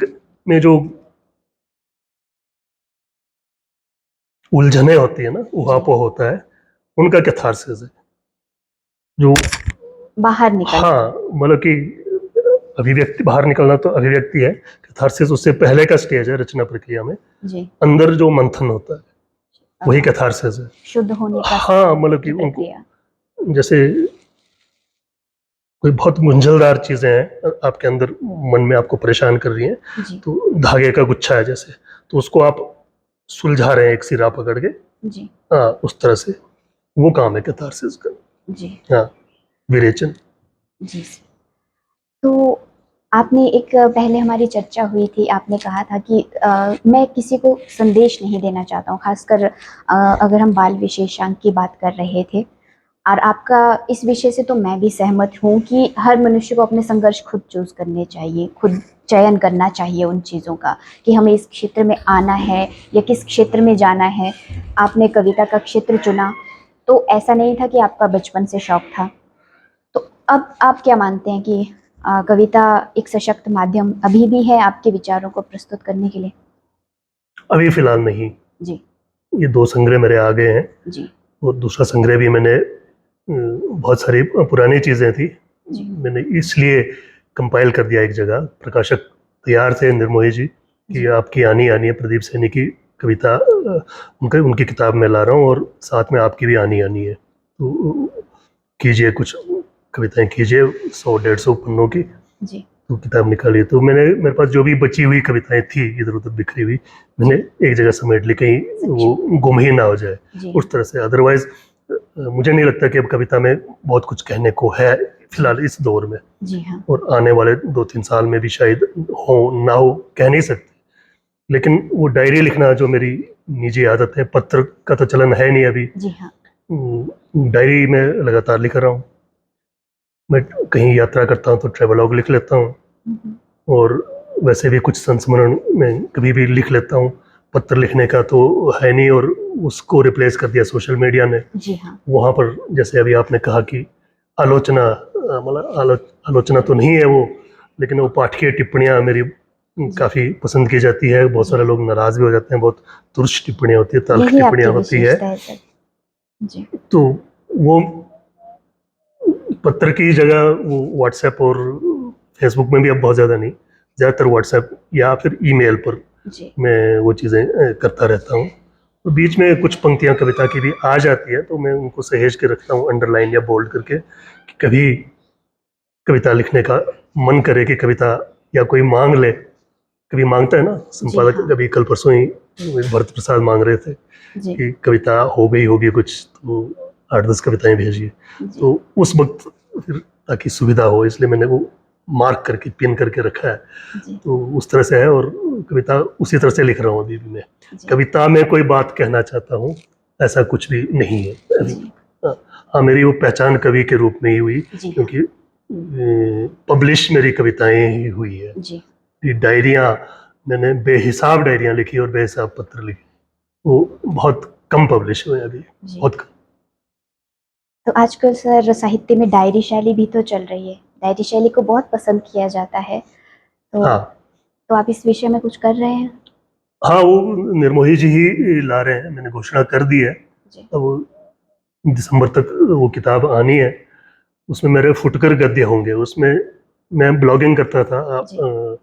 में जो उलझने होती है ना, उहापोह होता है, उनका कैथारसिस है जो, बाहर निकल। हाँ, मतलब कि अभिव्यक्ति, बाहर निकलना तो अभिव्यक्ति है, कैथारसिस उससे पहले का स्टेज है रचना प्रक्रिया में, जी। अंदर जो मंथन होता है वही कैथारसिस है। शुद्ध होने का हाँ, मतलब कि की उनको, प्रक्रिया। जैसे कोई बहुत गुंझलदार चीजें हैं आपके अंदर, मन में आपको परेशान कर रही हैं, जी। तो धागे का गुच्छा है जैसे, तो उसको आप सुलझा रहे हैं एक सिरा पकड़ के, जी। हाँ, उस तरह से वो काम है कैथारसिस का। जी। हाँ, विरेचन। जी। तो आपने एक पहले हमारी चर्चा हुई थी, आपने कहा था कि मैं किसी को संदेश नहीं देना चाहता हूँ, खासकर अगर हम बाल विशेषांक की बात कर रहे थे। और आपका इस विषय से तो मैं भी सहमत हूँ कि हर मनुष्य को अपने संघर्ष खुद चूज करने चाहिए, खुद चयन करना चाहिए उन चीज़ों का कि हमें इस क्षेत्र में आना है या किस क्षेत्र में जाना है। आपने कविता का क्षेत्र चुना, तो ऐसा नहीं था कि आपका बचपन से शौक था। तो अब आप क्या मानते हैं कि कविता एक सशक्त माध्यम अभी भी है आपके विचारों को प्रस्तुत करने के लिए? अभी फिलहाल नहीं, जी। ये 2 संग्रह मेरे आ गए हैं, जी। और दूसरा संग्रह भी मैंने, बहुत सारी पुरानी चीज़ें थी, जी। मैंने इसलिए कंपाइल कर दिया एक जगह, प्रकाशक तैयार थे निर्मोही जी कि जी। आपकी आनी आनी है, प्रदीप सैनी की कविता, उनकी किताब में ला रहा हूँ, और साथ में आपकी भी आनी आनी है, तो कीजिए कुछ कविताएं कीजिए, 100-150 पन्नों की, जी। तो किताब निकाली। तो मेरे पास जो भी बची हुई कविताएं थी इधर उधर बिखरी हुई, मैंने एक जगह समेट ली, कहीं वो गुम ही ना हो जाए, जी। उस तरह से। अदरवाइज मुझे नहीं लगता कि अब कविता में बहुत कुछ कहने को है फिलहाल इस दौर में, जी हाँ। और आने वाले 2-3 साल में भी शायद हो ना हो, कह नहीं सकते। लेकिन वो डायरी लिखना जो मेरी निजी आदत है, पत्र का तो चलन है नहीं अभी, जी हाँ। डायरी में लगातार लिख रहा हूँ। मैं कहीं यात्रा करता हूँ तो ट्रेवलॉग लिख लेता हूँ, हम्म। और वैसे भी कुछ संस्मरण में कभी भी लिख लेता हूँ। पत्र लिखने का तो है नहीं, और उसको रिप्लेस कर दिया सोशल मीडिया ने। जी हाँ। वहाँ पर जैसे अभी आपने कहा कि आलोचना, मतलब आलोचना तो नहीं है वो, लेकिन वो पाठकीय टिप्पणियाँ मेरी काफ़ी पसंद की जाती है। बहुत जी सारे हाँ। लोग नाराज़ भी हो जाते हैं, बहुत तुरुष टिप्पणियाँ होती है, तल्ख यही आपकी टिप्पणियाँ होती है। विशेषता है सर। जी। तो वो पत्र की जगह वो व्हाट्सएप और फेसबुक में भी अब बहुत ज़्यादा नहीं, ज़्यादातर व्हाट्सएप या फिर ईमेल पर जी। मैं वो चीज़ें करता रहता हूँ। तो बीच में कुछ पंक्तियां कविता की भी आ जाती है, तो मैं उनको सहेज के रखता हूँ अंडरलाइन या बोल्ड करके, कि कभी कविता लिखने का मन करे कि कविता या कोई मांग ले, कभी मांगता है ना संपादक, हाँ। कभी कल परसों ही भरत प्रसाद मांग रहे थे जी कि कविता हो गई होगी कुछ, तो 8-10 कविताएं भेजिए। जी तो उस वक्त फिर ताकि सुविधा हो, इसलिए मैंने वो मार्क करके पिन करके रखा है। जी तो उस तरह से है, और कविता उसी तरह से लिख रहा हूँ अभी भी मैं। जी कविता में कोई बात कहना चाहता हूँ, ऐसा कुछ भी नहीं है अभी। जी हाँ, मेरी वो पहचान कवि के रूप में ही हुई, जी हाँ। क्योंकि पब्लिश मेरी कविताएं ही हुई है। जी ये डायरियाँ, मैंने बेहिसाब डायरियाँ लिखी और बेहिसाब पत्र लिखे, वो बहुत कम पब्लिश हुए अभी, जी। बहुत कम। तो आजकल सर साहित्य में डायरी शैली भी तो चल रही है, डायरी शैली को बहुत पसंद किया जाता है, हाँ तो आप इस विषय में कुछ कर रहे हैं? हाँ, वो निर्मोही जी ही ला रहे हैं, मैंने घोषणा कर दी है। जी अब वो दिसंबर तक वो किताब आनी है, उसमें मेरे फुटकर गद्य होंगे। उसमें मैं ब्लॉगिंग करता था जी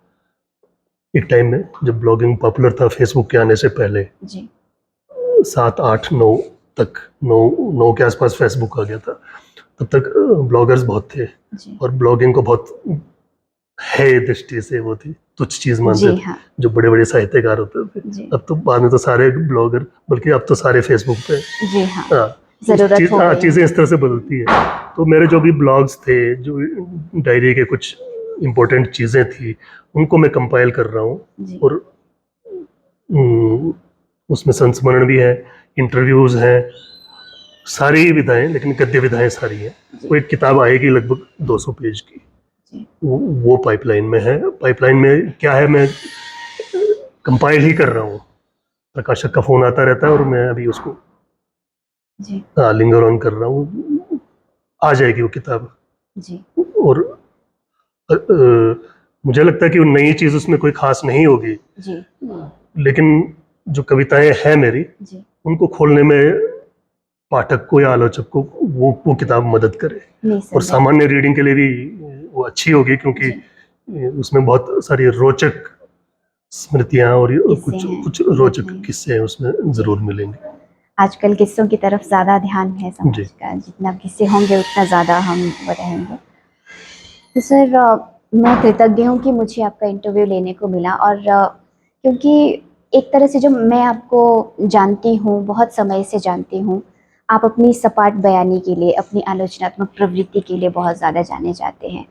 एक टाइम में, जब ब्लॉगिंग पॉपुलर था फेसबुक के आने से पहले, जी 7, 8, 9 तक, 9 के आसपास फेसबुक आ गया था। तब तक ब्लॉगर्स बहुत थे, जी और ब्लॉगिंग को बहुत है दृष्टि से वो थी, तुच्छ चीज मानते जी थे हाँ। जो बड़े बड़े साहित्यकार होते थे। जी अब तो बाद में तो सारे ब्लॉगर, बल्कि अब तो सारे फेसबुक पे। जी हाँ। हाँ, जरूरत हो गई है। चीजें इस तरह से बदलती है। तो मेरे जो भी ब्लॉग्स थे, जो डायरी के कुछ इम्पोर्टेंट चीजें थी, उनको मैं कंपाइल कर रहा हूँ। जी और उसमें संस्मरण भी है, इंटरव्यूज हैं, सारी विधाएं, लेकिन गद्य विधाएं सारी हैं। जी वो एक किताब आएगी लगभग 200 पेज की, जी वो पाइपलाइन में है। पाइपलाइन में क्या है, मैं कंपाइल ही कर रहा हूँ, प्रकाशक का फोन आता रहता है और मैं अभी उसको जी लिंगर ऑन कर रहा हूँ, आ जाएगी वो किताब। जी और मुझे लगता है कि वो नई चीज़ उसमें कोई खास नहीं होगी, जी लेकिन जो कविताएं हैं मेरी, जी उनको खोलने में पाठक को या आलोचक को वो किताब मदद करे। और निसंदेह। सामान्य रीडिंग के लिए भी वो अच्छी होगी, क्योंकि जी उसमें बहुत सारी रोचक स्मृतियां और किस्से कुछ हैं कुछ रोचक घटनाएं। किस्से हैं उसमें जी जरूर मिलेंगे। आजकल किस्सों की तरफ ज़्यादा ध्यान है जी समाज का, जितना किस्से होंगे उतना ज़्यादा हम वो रहेंगे। तो सर मैं कृतज्ञ हूँ कि मुझे आपका इंटरव्यू लेने को मिला, और क्योंकि एक तरह से जो मैं आपको जानती हूँ, बहुत समय से जानती हूँ, आप अपनी सपाट बयानी के लिए, अपनी आलोचनात्मक प्रवृत्ति के लिए बहुत ज़्यादा जाने जाते हैं,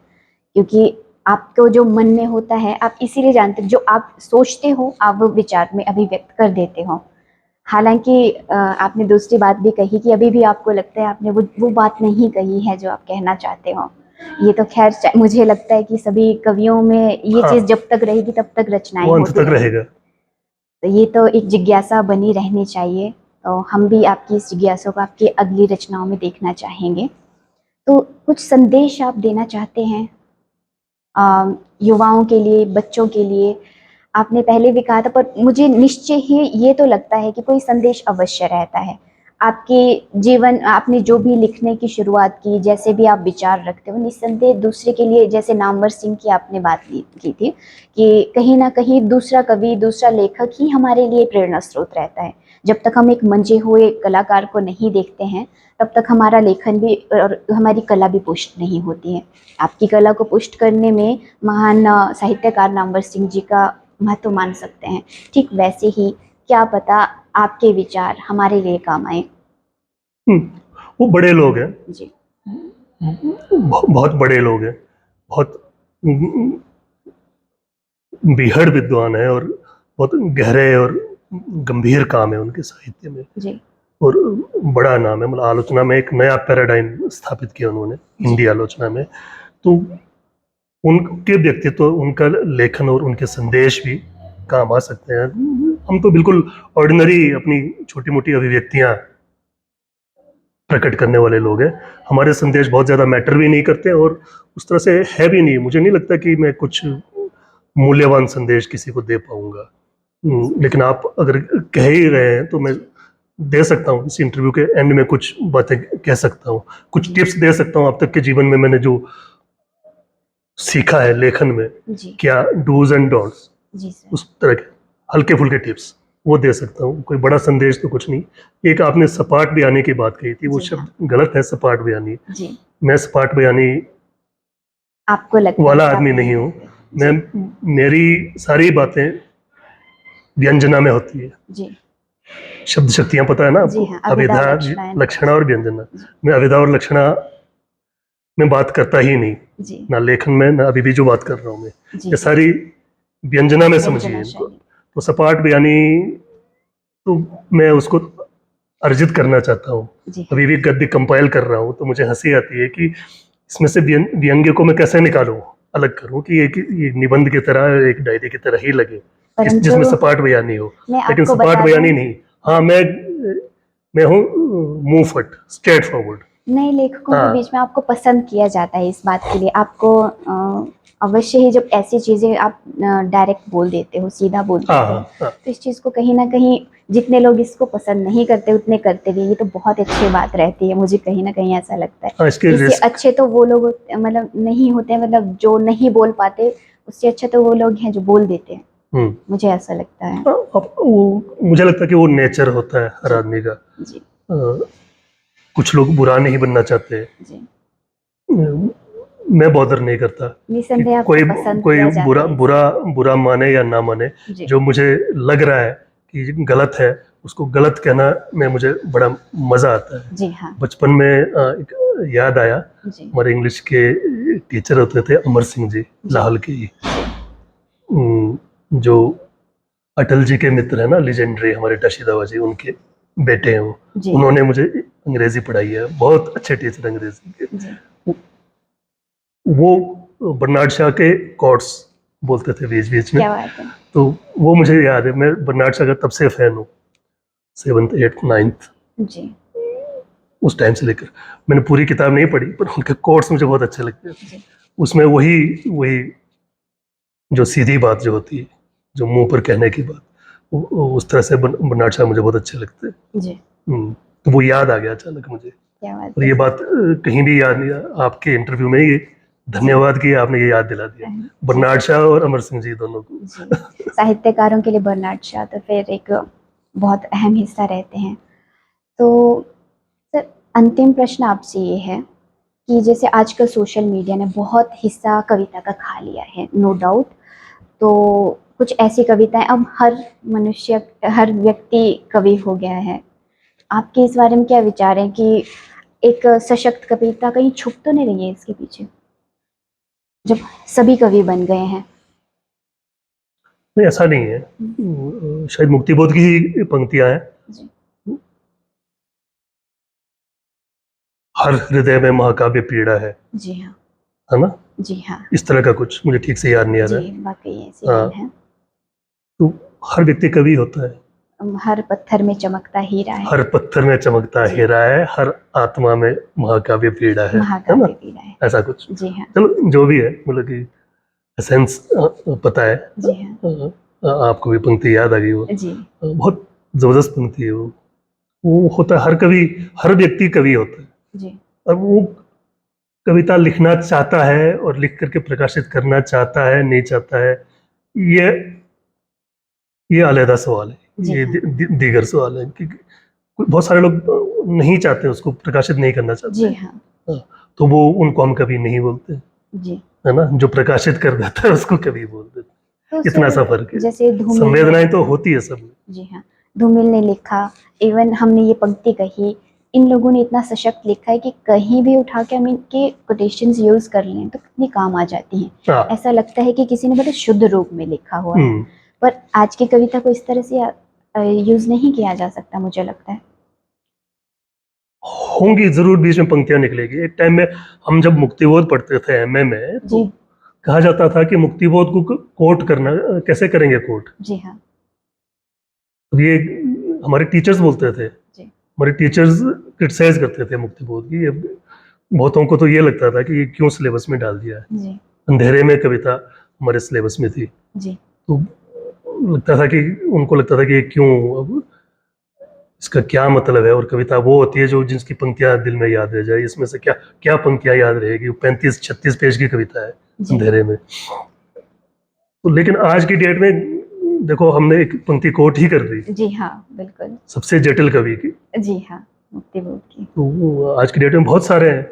क्योंकि आपको जो मन में होता है आप इसीलिए जानते हैं, जो आप सोचते हो आप वो विचार में अभिव्यक्त कर देते हो। हालांकि आपने दूसरी बात भी कही कि अभी भी आपको लगता है आपने वो बात नहीं कही है जो आप कहना चाहते हो। ये तो खैर मुझे लगता है कि सभी कवियों में ये हाँ, चीज़ जब तक रहेगी तब तक रचनाएं वो अंत होती तक रहेंगी। रहेगा। तो ये तो एक जिज्ञासा बनी रहनी चाहिए, तो हम भी आपकी इस जिज्ञासा को आपकी अगली रचनाओं में देखना चाहेंगे। तो कुछ संदेश आप देना चाहते हैं युवाओं के लिए, बच्चों के लिए? आपने पहले भी कहा था, पर मुझे निश्चय ही ये तो लगता है कि कोई संदेश अवश्य रहता है। आपके जीवन, आपने जो भी लिखने की शुरुआत की, जैसे भी आप विचार रखते हो, निस्संदेह दूसरे के लिए, जैसे नामवर सिंह की आपने बात की थी कि कहीं ना कहीं दूसरा कवि, दूसरा लेखक ही हमारे लिए प्रेरणा स्रोत रहता है। जब तक हम एक मंजे हुए कलाकार को नहीं देखते हैं, तब तक हमारा लेखन भी और हमारी कला भी पुष्ट नहीं होती है। आपकी कला को पुष्ट करने में महान साहित्यकार नामवर सिंह जी का महत्व मान सकते हैं। ठीक वैसे ही क्या पता आपके विचार हमारे लिए काम आए। वो बड़े लोग हैं, जी बहुत बड़े लोग हैं, बहुत बेहद विद्वान है, और बहुत गहरे और गंभीर काम है उनके साहित्य में, जी और बड़ा नाम है। मतलब आलोचना में एक नया पैराडाइम स्थापित किया उन्होंने, हिंदी जी आलोचना में। तो उनके व्यक्तित्व, उनका लेखन और उनके संदेश भी काम आ सकते हैं। हम तो बिल्कुल ऑर्डिनरी अपनी छोटी मोटी अभिव्यक्तियां प्रकट करने वाले लोग हैं, हमारे संदेश बहुत ज़्यादा मैटर भी नहीं करते, और उस तरह से है भी नहीं। मुझे नहीं लगता कि मैं कुछ मूल्यवान संदेश किसी को दे पाऊंगा। लेकिन आप अगर कह ही रहे हैं तो मैं दे सकता हूँ, इस इंटरव्यू के एंड में कुछ बातें कह सकता हूँ, कुछ टिप्स दे सकता हूँ। अब तक के जीवन में मैंने जो सीखा है लेखन में, जी क्या डूज एंड डोंट्स, जी सर। उस तरह के हल्के फुल्के टिप्स। वो दे सकता हूँ। कोई बड़ा संदेश तो कुछ नहीं। एक आपने सपाट बयानी की बात कही थी, वो जी हाँ। शब्द गलत है, सपाट बयानी। जी, मैं सपाट बयानी आपको लगता है वाला कि आप आदमी नहीं नहीं हूँ। करते। मैं जी, मेरी सारी बातें व्यंजना में होती है। जी, शब्द शक्तियाँ पता है ना जी आपको? हाँ, अभिधा अभिधा, लक्षणाएँ लक्षणा और व्यंजना। जी, मैं अभिधा और लक्षणा में बात करता ही नहीं, जी, ना लेखन में, ना अभी भी जो बात कर रहा हूँ मैं। जी ये हाँ, सारी व्यंजना में समझिए व्यंजना इनको। शैली। तो सपाट बयानी तो मैं उसको अर्जित करना चाहता हूँ। जी हाँ, अभी भी गद्य कंपाइल कर रहा हूँ, तो मुझे हंसी आती है कि इसमें से व्यंग्य को मैं कैसे निकालूं, अलग करूं कि ये निबंध की तरह, एक डायरी की तरह ही लगे, परंतु जिसमें सपाट बयानी हो। मैं लेकिन आपको सपाट बता दूँ, बयानी नहीं। हाँ, मैं हूँ मुंह फट, स्ट्रेट फॉरवर्ड। नए लेखकों के हाँ बीच में आपको पसंद किया जाता है इस बात के लिए। आपको अवश्य ही जब ऐसी चीज़ें आप डायरेक्ट बोल देते हो, सीधा बोल हाँ देते हो, हाँ हाँ तो इस चीज़ को कहीं ना कहीं जितने लोग इसको पसंद नहीं करते उतने करते भी, ये तो बहुत अच्छी बात रहती है। मुझे कहीं ना कहीं ऐसा लगता है। हाँ, इसके इससे रिस्क। अच्छे तो वो लोग मतलब नहीं होते, मतलब जो नहीं बोल पाते, उससे अच्छा तो वो लोग हैं जो बोल देते हैं। मुझे ऐसा लगता है। अब वो मुझे लगता है कि वो नेचर होता है हर जी, आदमी का। जी, अ, कुछ लोग बुरा नहीं बनना चाहते। जी, मैं बॉदर नहीं करता कि निसंदेह आपको कोई पसंद कोई किया जाता बुरा है बुरा इसलिए। बुरा माने या ना माने। जी, जो मुझे लग रहा है कि गलत है, उसको गलत कहना में मुझे बड़ा मज़ा आता है। जी हाँ, बचपन में एक याद आया, जी, हमारे इंग्लिश के टीचर होते थे अमर सिंह जी, जी, लाहौल के ही। जो अटल जी के मित्र हैं ना, लेजेंडरी हमारे टशी दावा जी, उनके बेटे हैं वो। जी, उन्होंने मुझे अंग्रेजी पढ़ाई है, बहुत अच्छे टीचर अंग्रेजी के। जी, वो बर्नाड शाह के कोट्स बोलते थे बीच बीच में। क्या बात है। तो वो मुझे याद है, मैं बर्नाड शाह का तब से फैन हूँ, 7th 8th 9th, जी, उस टाइम से लेकर। मैंने पूरी किताब नहीं पढ़ी, पर उनके कोट्स मुझे बहुत अच्छे लगते थे। जी, उसमें वही वही जो सीधी बात जो होती है, जो मुंह पर कहने की बात, उस तरह से बर्नाड शाह मुझे बहुत अच्छे लगते हैं। जी, तो वो याद आ गया अचानक मुझे। क्या बात और है। ये बात कहीं भी याद नहीं, आपके इंटरव्यू में ये जी, धन्यवाद कि आपने ये याद दिला दिया, जी, बर्नाड शाह और अमर सिंह जी दोनों को। जी, साहित्यकारों के लिए बर्नाड शाह तो फिर एक बहुत अहम हिस्सा रहते हैं। तो सर, अंतिम प्रश्न आपसे ये है कि जैसे आजकल सोशल मीडिया ने बहुत हिस्सा कविता का खा लिया है, नो डाउट। तो कुछ ऐसी कविताएं अब हर मनुष्य, हर व्यक्ति कवि हो गया है। आपके इस बारे में क्या विचार है कि एक सशक्त कविता कहीं छुप तो नहीं रही है इसके पीछे, जब सभी कवि बन गए हैं? नहीं, ऐसा नहीं है। शायद मुक्तिबोध की ही पंक्तियां हैं, जी, हर हृदय में महाकाव्य पीड़ा जी हाँ, है ना? जी हाँ, इस तरह का कुछ मुझे ठीक से याद नहीं आ जी, रहा है। वाकई ऐसी हाँ, लाइन है। तो हर व्यक्ति कवि होता है। हर पत्थर में चमकता हीरा है। हर पत्थर में चमकता जी, हीरा है, हर आत्मा में महाकाव्य पीड़ा है ना? महाकाव्य पीड़ा है। ऐसा कुछ। जी हाँ, चलो, जो भी है, मतलब कि एसेंस पता है। जी हाँ, आपको भी पंक्ति याद आ गई वो। जी, बहुत जबरदस्त पंक्ति है वो होता है, हर कवि, हर व्यक्ति कवि होता है। जी, और वो कविता लिखना चाहता है और लिख करके प्रकाशित करना चाहता है, नहीं चाहता है, ये ये अलहदा सवाल है। जी ये हाँ, दीगर सवाल है कि बहुत सारे लोग नहीं चाहते, उसको प्रकाशित नहीं करना चाहते। जी हाँ, हाँ, तो वो उनको हम कभी नहीं बोलते, जी। है ना? जो प्रकाशित कर देता है उसको कभी बोल देते तो हैं। इतना सा सर, फर्क है। जैसे धूमिल ने संवेदनाएं तो लिखा, होती है सब में। जी हाँ, धूमिल ने लिखा, इवन हमने ये पंक्ति कही, इन लोगों ने इतना सशक्त लिखा है कि कहीं भी उठा के हम इनके कोटेशंस यूज कर लें तो कितनी काम आ जाती हैं। हाँ। ऐसा लगता है कि किसी ने बड़े शुद्ध रूप में लिखा हुआ है। हम्म। पर आज की कविता को इस तरह से यूज नहीं किया जा सकता, मुझे लगता है। होंगी जरूर, बीच में पंक्तियां निकलेगी। एक टाइम में हम जब मुक्तिबोध पढ़ते थे एमए में, तो जी, कहा जाता था कि मुक्तिबोध को कोट करना, कैसे करेंगे कोट? जी हाँ, तो ये हमारे टीचर्स बोलते थे, जी, हमारे टीचर्स क्रिटिसाइज करते थे मुक्तिबोध की। ये बहुतों को तो ये लगता था कि ये क्यों सिलेबस में डाल दिया है। जी, अंधेरे में कविता हमारे सिलेबस में थी, जी, तो लगता था कि उनको लगता था कि ये क्यों, अब इसका क्या मतलब है? और कविता वो होती है जो जिसकी पंक्तियां दिल में याद रह जाए। इसमें से क्या क्या पंक्तियां याद रहेगी? 35-36 पेज की कविता है जी, अंधेरे में। तो लेकिन आज की डेट में देखो हमने एक पंक्ति कोट ही कर दी जी हाँ, बिल्कुल। सबसे जटिल कवि की। जी हाँ, मुक्तिबोध की। तो वो आज की डेट में बहुत सारे हैं,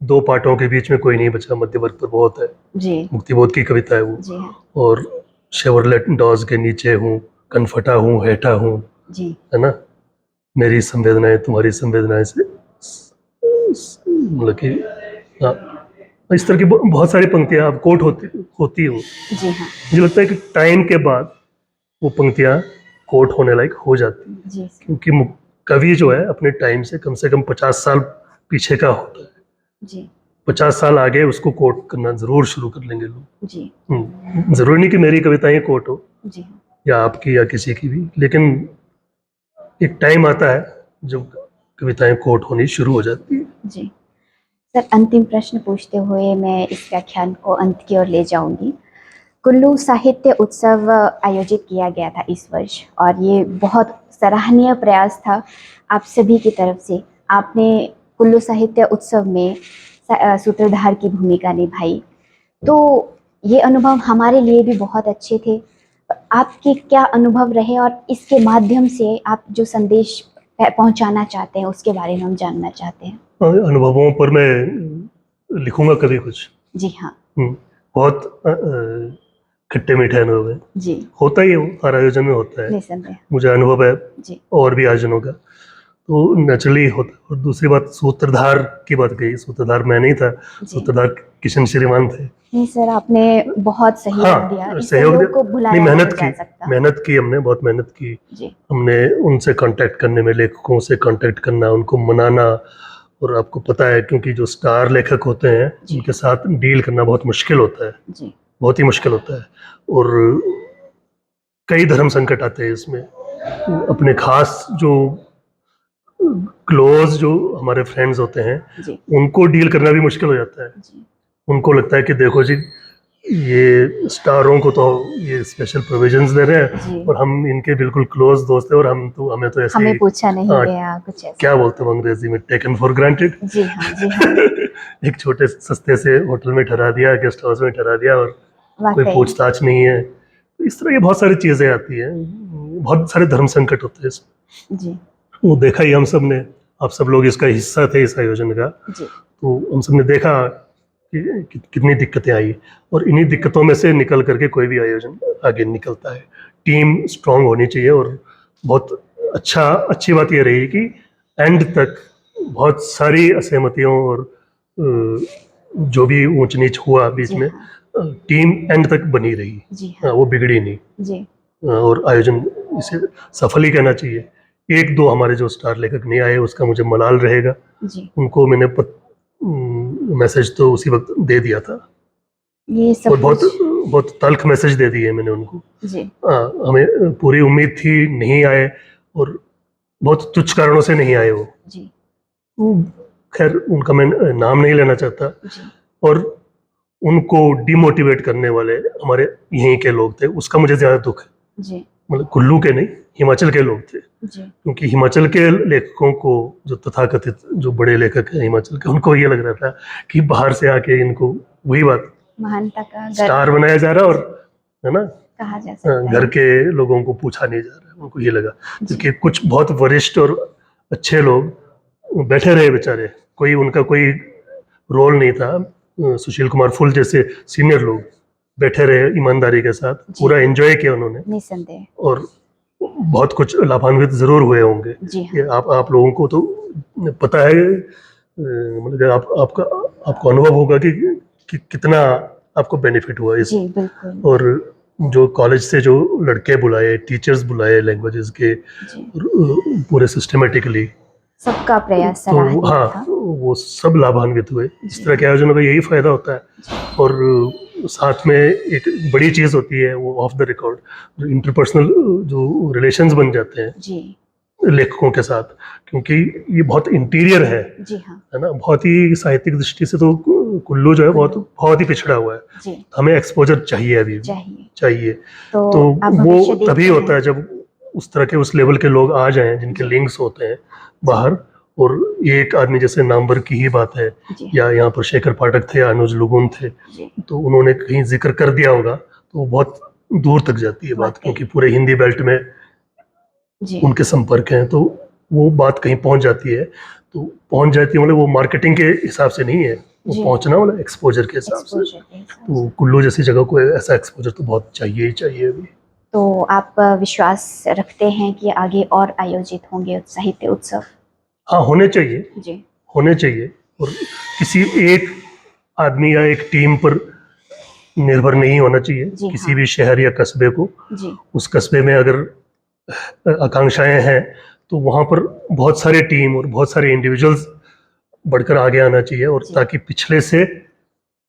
दो पार्टों के बीच में कोई नहीं बचा, मध्य वर्ग पर बहुत है। जी, मुक्तिबोध की कविता है वो। जी हाँ, और शेवरलेट डॉज के नीचे हूँ, कनफटा हूँ, हेठा हूँ, जी, है ना, मेरी संवेदनाएं तुम्हारी संवेदनाएं से मतलब कि हाँ, इस तरह की बहुत सारी पंक्तियां अब कोट होती है वो। जी हाँ, मुझे लगता है कि टाइम के बाद वो पंक्तियां कोट होने लायक हो जाती है, जी सर, क्योंकि कवि जो है अपने टाइम से कम 50 साल पीछे का होता है। जी, 50 साल आगे उसको कोट करना जरूर शुरू कर लेंगे लोग। जी, जरूरी नहीं कि मेरी कविताएं कोट हो जी हाँ, या आपकी या किसी की भी, लेकिन एक टाइम आता है जब कविताएं कोट होनी शुरू हो जाती है। जी। सर, अंतिम प्रश्न पूछते हुए मैं इस व्याख्यान को अंत की ओर ले जाऊंगी। कुल्लू साहित्य उत्सव आयोजित किया गया था इस वर्ष, और ये बहुत सराहनीय प्रयास था आप सभी की तरफ से। आपने कुल्लू साहित्य उत्सव में सूत्रधार की भूमिका निभाई, तो ये अनुभव हमारे लिए भी बहुत अच्छे थे। आपके क्या अनुभव रहे, और इसके माध्यम से आप जो संदेश पहुंचाना चाहते हैं उसके बारे में हम जानना चाहते हैं। अनुभवों पर मैं लिखूंगा कभी कुछ। जी हाँ, बहुत खट्टे मीठे अनुभव है, जी, होता ही है, वो हर आयोजन में होता है। निसंदेह। मुझे अनुभव है जी, और भी आयोजनों का, तो नेचुरली होता है। और दूसरी बात, सूत्रधार की बात कही, सूत्रधार मैं नहीं था, जी। सूत्रधार किशन श्रीमान थे। नहीं सर, आपने बहुत सहयोग दिया, हाँ, इस सहयोग सहयोग को नहीं, भुलाया नहीं जा सकता। मेहनत की हमने, बहुत मेहनत की। जी, हमने उनसे कांटेक्ट करने में, लेखकों से कांटेक्ट करना, उनको मनाना। और आपको पता है, क्योंकि जो स्टार लेखक होते हैं जी, उनके साथ डील करना बहुत मुश्किल होता है, जी, बहुत ही मुश्किल होता है। और कई धर्म संकट आते हैं इसमें। अपने खास जो क्लोज जो हमारे फ्रेंड्स होते हैं, जी, उनको डील करना भी मुश्किल हो जाता है। जी, उनको लगता है कि देखो जी, ये स्टारों को तो ये स्पेशल प्रोविजंस दे रहे हैं, जी। और हम इनके बिल्कुल क्लोज दोस्त हैं, और हमें तो ऐसे हमें ही पूछा नहीं हाँ, गया, कुछ ऐसा। क्या बोलते हैं अंग्रेजी में, टेकन फॉर ग्रांटेड। जी हाँ, जी हाँ, एक छोटे सस्ते से होटल में ठहरा दिया, गेस्ट हाउस में ठहरा दिया, और कोई वाकई। पूछताछ नहीं है। तो इस तरह की बहुत सारी चीजें आती हैं, बहुत सारे धर्म संकट होते हैं इसमें। जी, वो देखा ही हम सब ने, आप सब लोग इसका हिस्सा थे इस आयोजन का, जी, तो हम सब ने देखा कि कितनी दिक्कतें आई। और इन्हीं दिक्कतों में से निकल करके कोई भी आयोजन आगे निकलता है। टीम स्ट्रांग होनी चाहिए, और बहुत अच्छी बात यह रही कि एंड तक बहुत सारी असहमतियों और जो भी ऊंच नीच हुआ बीच जी में, हाँ, टीम एंड तक बनी रही। जी हाँ, वो बिगड़ी नहीं। जी, और आयोजन इसे सफल ही कहना चाहिए। एक दो हमारे जो स्टार लेखक नहीं आए, उसका मुझे मलाल रहेगा। जी। उनको मैंने मैसेज तो उसी वक्त दे दिया था, ये और सब बहुत कुछ। बहुत तल्ख मैसेज दे दिए मैंने उनको। जी, हमें पूरी उम्मीद थी नहीं आए, और बहुत तुच्छ कारणों से नहीं आए वो। जी, खैर, उनका मैं नाम नहीं लेना चाहता। जी, और उनको डिमोटिवेट करने वाले हमारे यहीं के लोग थे, उसका मुझे ज़्यादा दुख है। जी, मतलब कुल्लू के नहीं, हिमाचल के लोग थे। जी, क्योंकि हिमाचल के लेखकों को, जो तथाकथित जो बड़े लेखक हैं हिमाचल के, उनको ये लग रहा था कि बाहर से आके इनको वही बात, महानता का गर्व स्टार बनाया जा रहा है, और है ना, कहा जा सकता घर है। के लोगों को पूछा नहीं जा रहा है, उनको ये लगा। जी, क्योंकि कुछ बहुत वरिष्ठ और अच्छे लोग बैठे रहे बेचारे, कोई उनका कोई रोल नहीं था। सुशील कुमार फुल जैसे सीनियर लोग बैठे रहे ईमानदारी के साथ, जी, पूरा एंजॉय किया उन्होंने, निसंदेह। और बहुत कुछ लाभान्वित जरूर हुए होंगे। जी हाँ, ये आप लोगों को तो पता है, मतलब कि आपको अनुभव होगा कि कितना आपको बेनिफिट हुआ इस। जी, बिल्कुल। और जो कॉलेज से जो लड़के बुलाए, टीचर्स बुलाए लैंग्वेजेस के, जी, पूरे सिस्टमेटिकली, सबका प्रयास तो सराहनीय हाँ, था। वो सब लाभान्वित हुए। इस जी तरह के हाँ, आयोजनों का यही फायदा होता है। जी, और साथ में एक बड़ी चीज़ होती है, वो ऑफ द रिकॉर्ड जो इंटरपर्सनल जो रिलेशंस बन जाते हैं जी, लेखकों के साथ, क्योंकि ये बहुत इंटीरियर जी हाँ, है ना, बहुत ही साहित्यिक दृष्टि से तो कुल्लू जो है बहुत कुल्लू। बहुत ही पिछड़ा हुआ है। जी, हमें एक्सपोजर चाहिए, अभी भी चाहिए। चाहिए। तो तो आप वो भविष्य तभी देखते होता हैं। है जब उस तरह के, उस लेवल के लोग आ जाएं जिनके जी, लिंक्स होते हैं जी, बाहर। और एक आदमी जैसे नामवर की ही बात है, जी, या यहाँ पर शेखर पाठक थे, अनुज लुगुन थे, जी, तो उन्होंने कहीं जिक्र कर दिया होगा, तो वो बहुत दूर तक जाती है बात, वाकई। क्योंकि पूरे हिंदी बेल्ट में जी उनके संपर्क हैं, तो वो बात कहीं पहुंच जाती है। तो पहुंच जाती है मतलब वो मार्केटिंग के हिसाब से नहीं है, वो जी पहुंचना मतलब एक्सपोजर के हिसाब से। एक्सपोजर के हिसाब से। तो कुल्लू जैसी जगह को ऐसा एक्सपोजर तो बहुत चाहिए ही चाहिए अभी। तो आप विश्वास रखते हैं कि आगे और आयोजित होंगे साहित्य उत्सव? हाँ, होने चाहिए, जी होने चाहिए। और किसी एक आदमी या एक टीम पर निर्भर नहीं होना चाहिए। जी किसी हाँ। भी शहर या कस्बे को, जी उस कस्बे में अगर आकांक्षाएं हैं तो वहाँ पर बहुत सारे टीम और बहुत सारे इंडिविजुअल्स बढ़कर आगे आना चाहिए, और जी ताकि पिछले से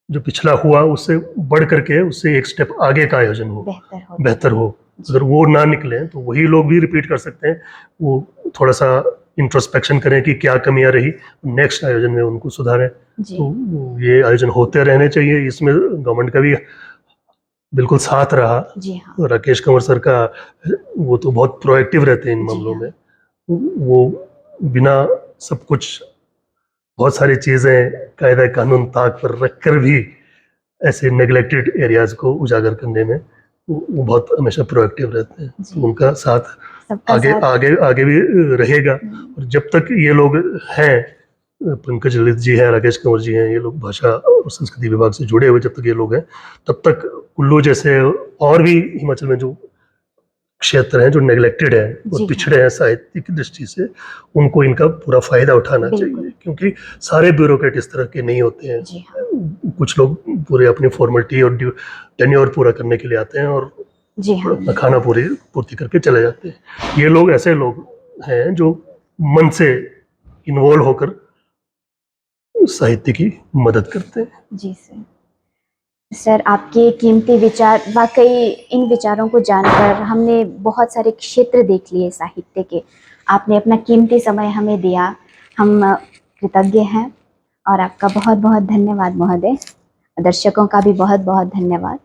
जो पिछला हुआ उससे बढ़ करके उससे एक स्टेप आगे का आयोजन हो, बेहतर हो। बेहतर हो। जी। अगर वो ना निकले तो वही लोग भी रिपीट कर सकते हैं। वो थोड़ा सा इंट्रोस्पेक्शन करें कि क्या कमियां रही, नेक्स्ट आयोजन में उनको सुधारें। जी तो ये आयोजन होते रहने चाहिए। इसमें गवर्नमेंट का भी बिल्कुल साथ रहा। जी हाँ। राकेश कंवर सर का, वो तो बहुत प्रोएक्टिव रहते हैं इन जी मामलों हाँ। में। वो बिना सब कुछ, बहुत सारी चीज़ें कायदा कानून ताक पर रख कर भी ऐसे नेग्लेक्टेड एरियाज को उजागर करने में वो बहुत हमेशा प्रोएक्टिव रहते हैं। जी तो उनका साथ सबका आगे साथ। आगे आगे भी रहेगा। और जब तक ये लोग हैं, पंकज ललित जी हैं, राकेश कंवर जी हैं, ये लोग भाषा और संस्कृति विभाग से जुड़े हुए जब तक ये लोग हैं, तब तक कुल्लू जैसे और भी हिमाचल में जो क्षेत्र हैं जो नेग्लेक्टेड हैं और जी हाँ। पिछड़े हैं साहित्य की दृष्टि से, उनको इनका पूरा फायदा उठाना बिल्कुल। चाहिए। क्योंकि सारे ब्यूरोक्रेट इस तरह के नहीं होते हैं। जी हाँ। कुछ लोग पूरे अपनी फॉर्मेलिटी और टेन्योर पूरा करने के लिए आते हैं और जी हाँ। अपना खाना पूर्ति करके चले जाते हैं। ये लोग ऐसे लोग हैं जो मन से इन्वॉल्व होकर साहित्य की मदद करते हैं। जी सर। सर आपके कीमती विचार, वाकई इन विचारों को जानकर हमने बहुत सारे क्षेत्र देख लिए साहित्य के। आपने अपना कीमती समय हमें दिया, हम कृतज्ञ हैं। और आपका बहुत बहुत धन्यवाद महोदय। दर्शकों का भी बहुत बहुत धन्यवाद।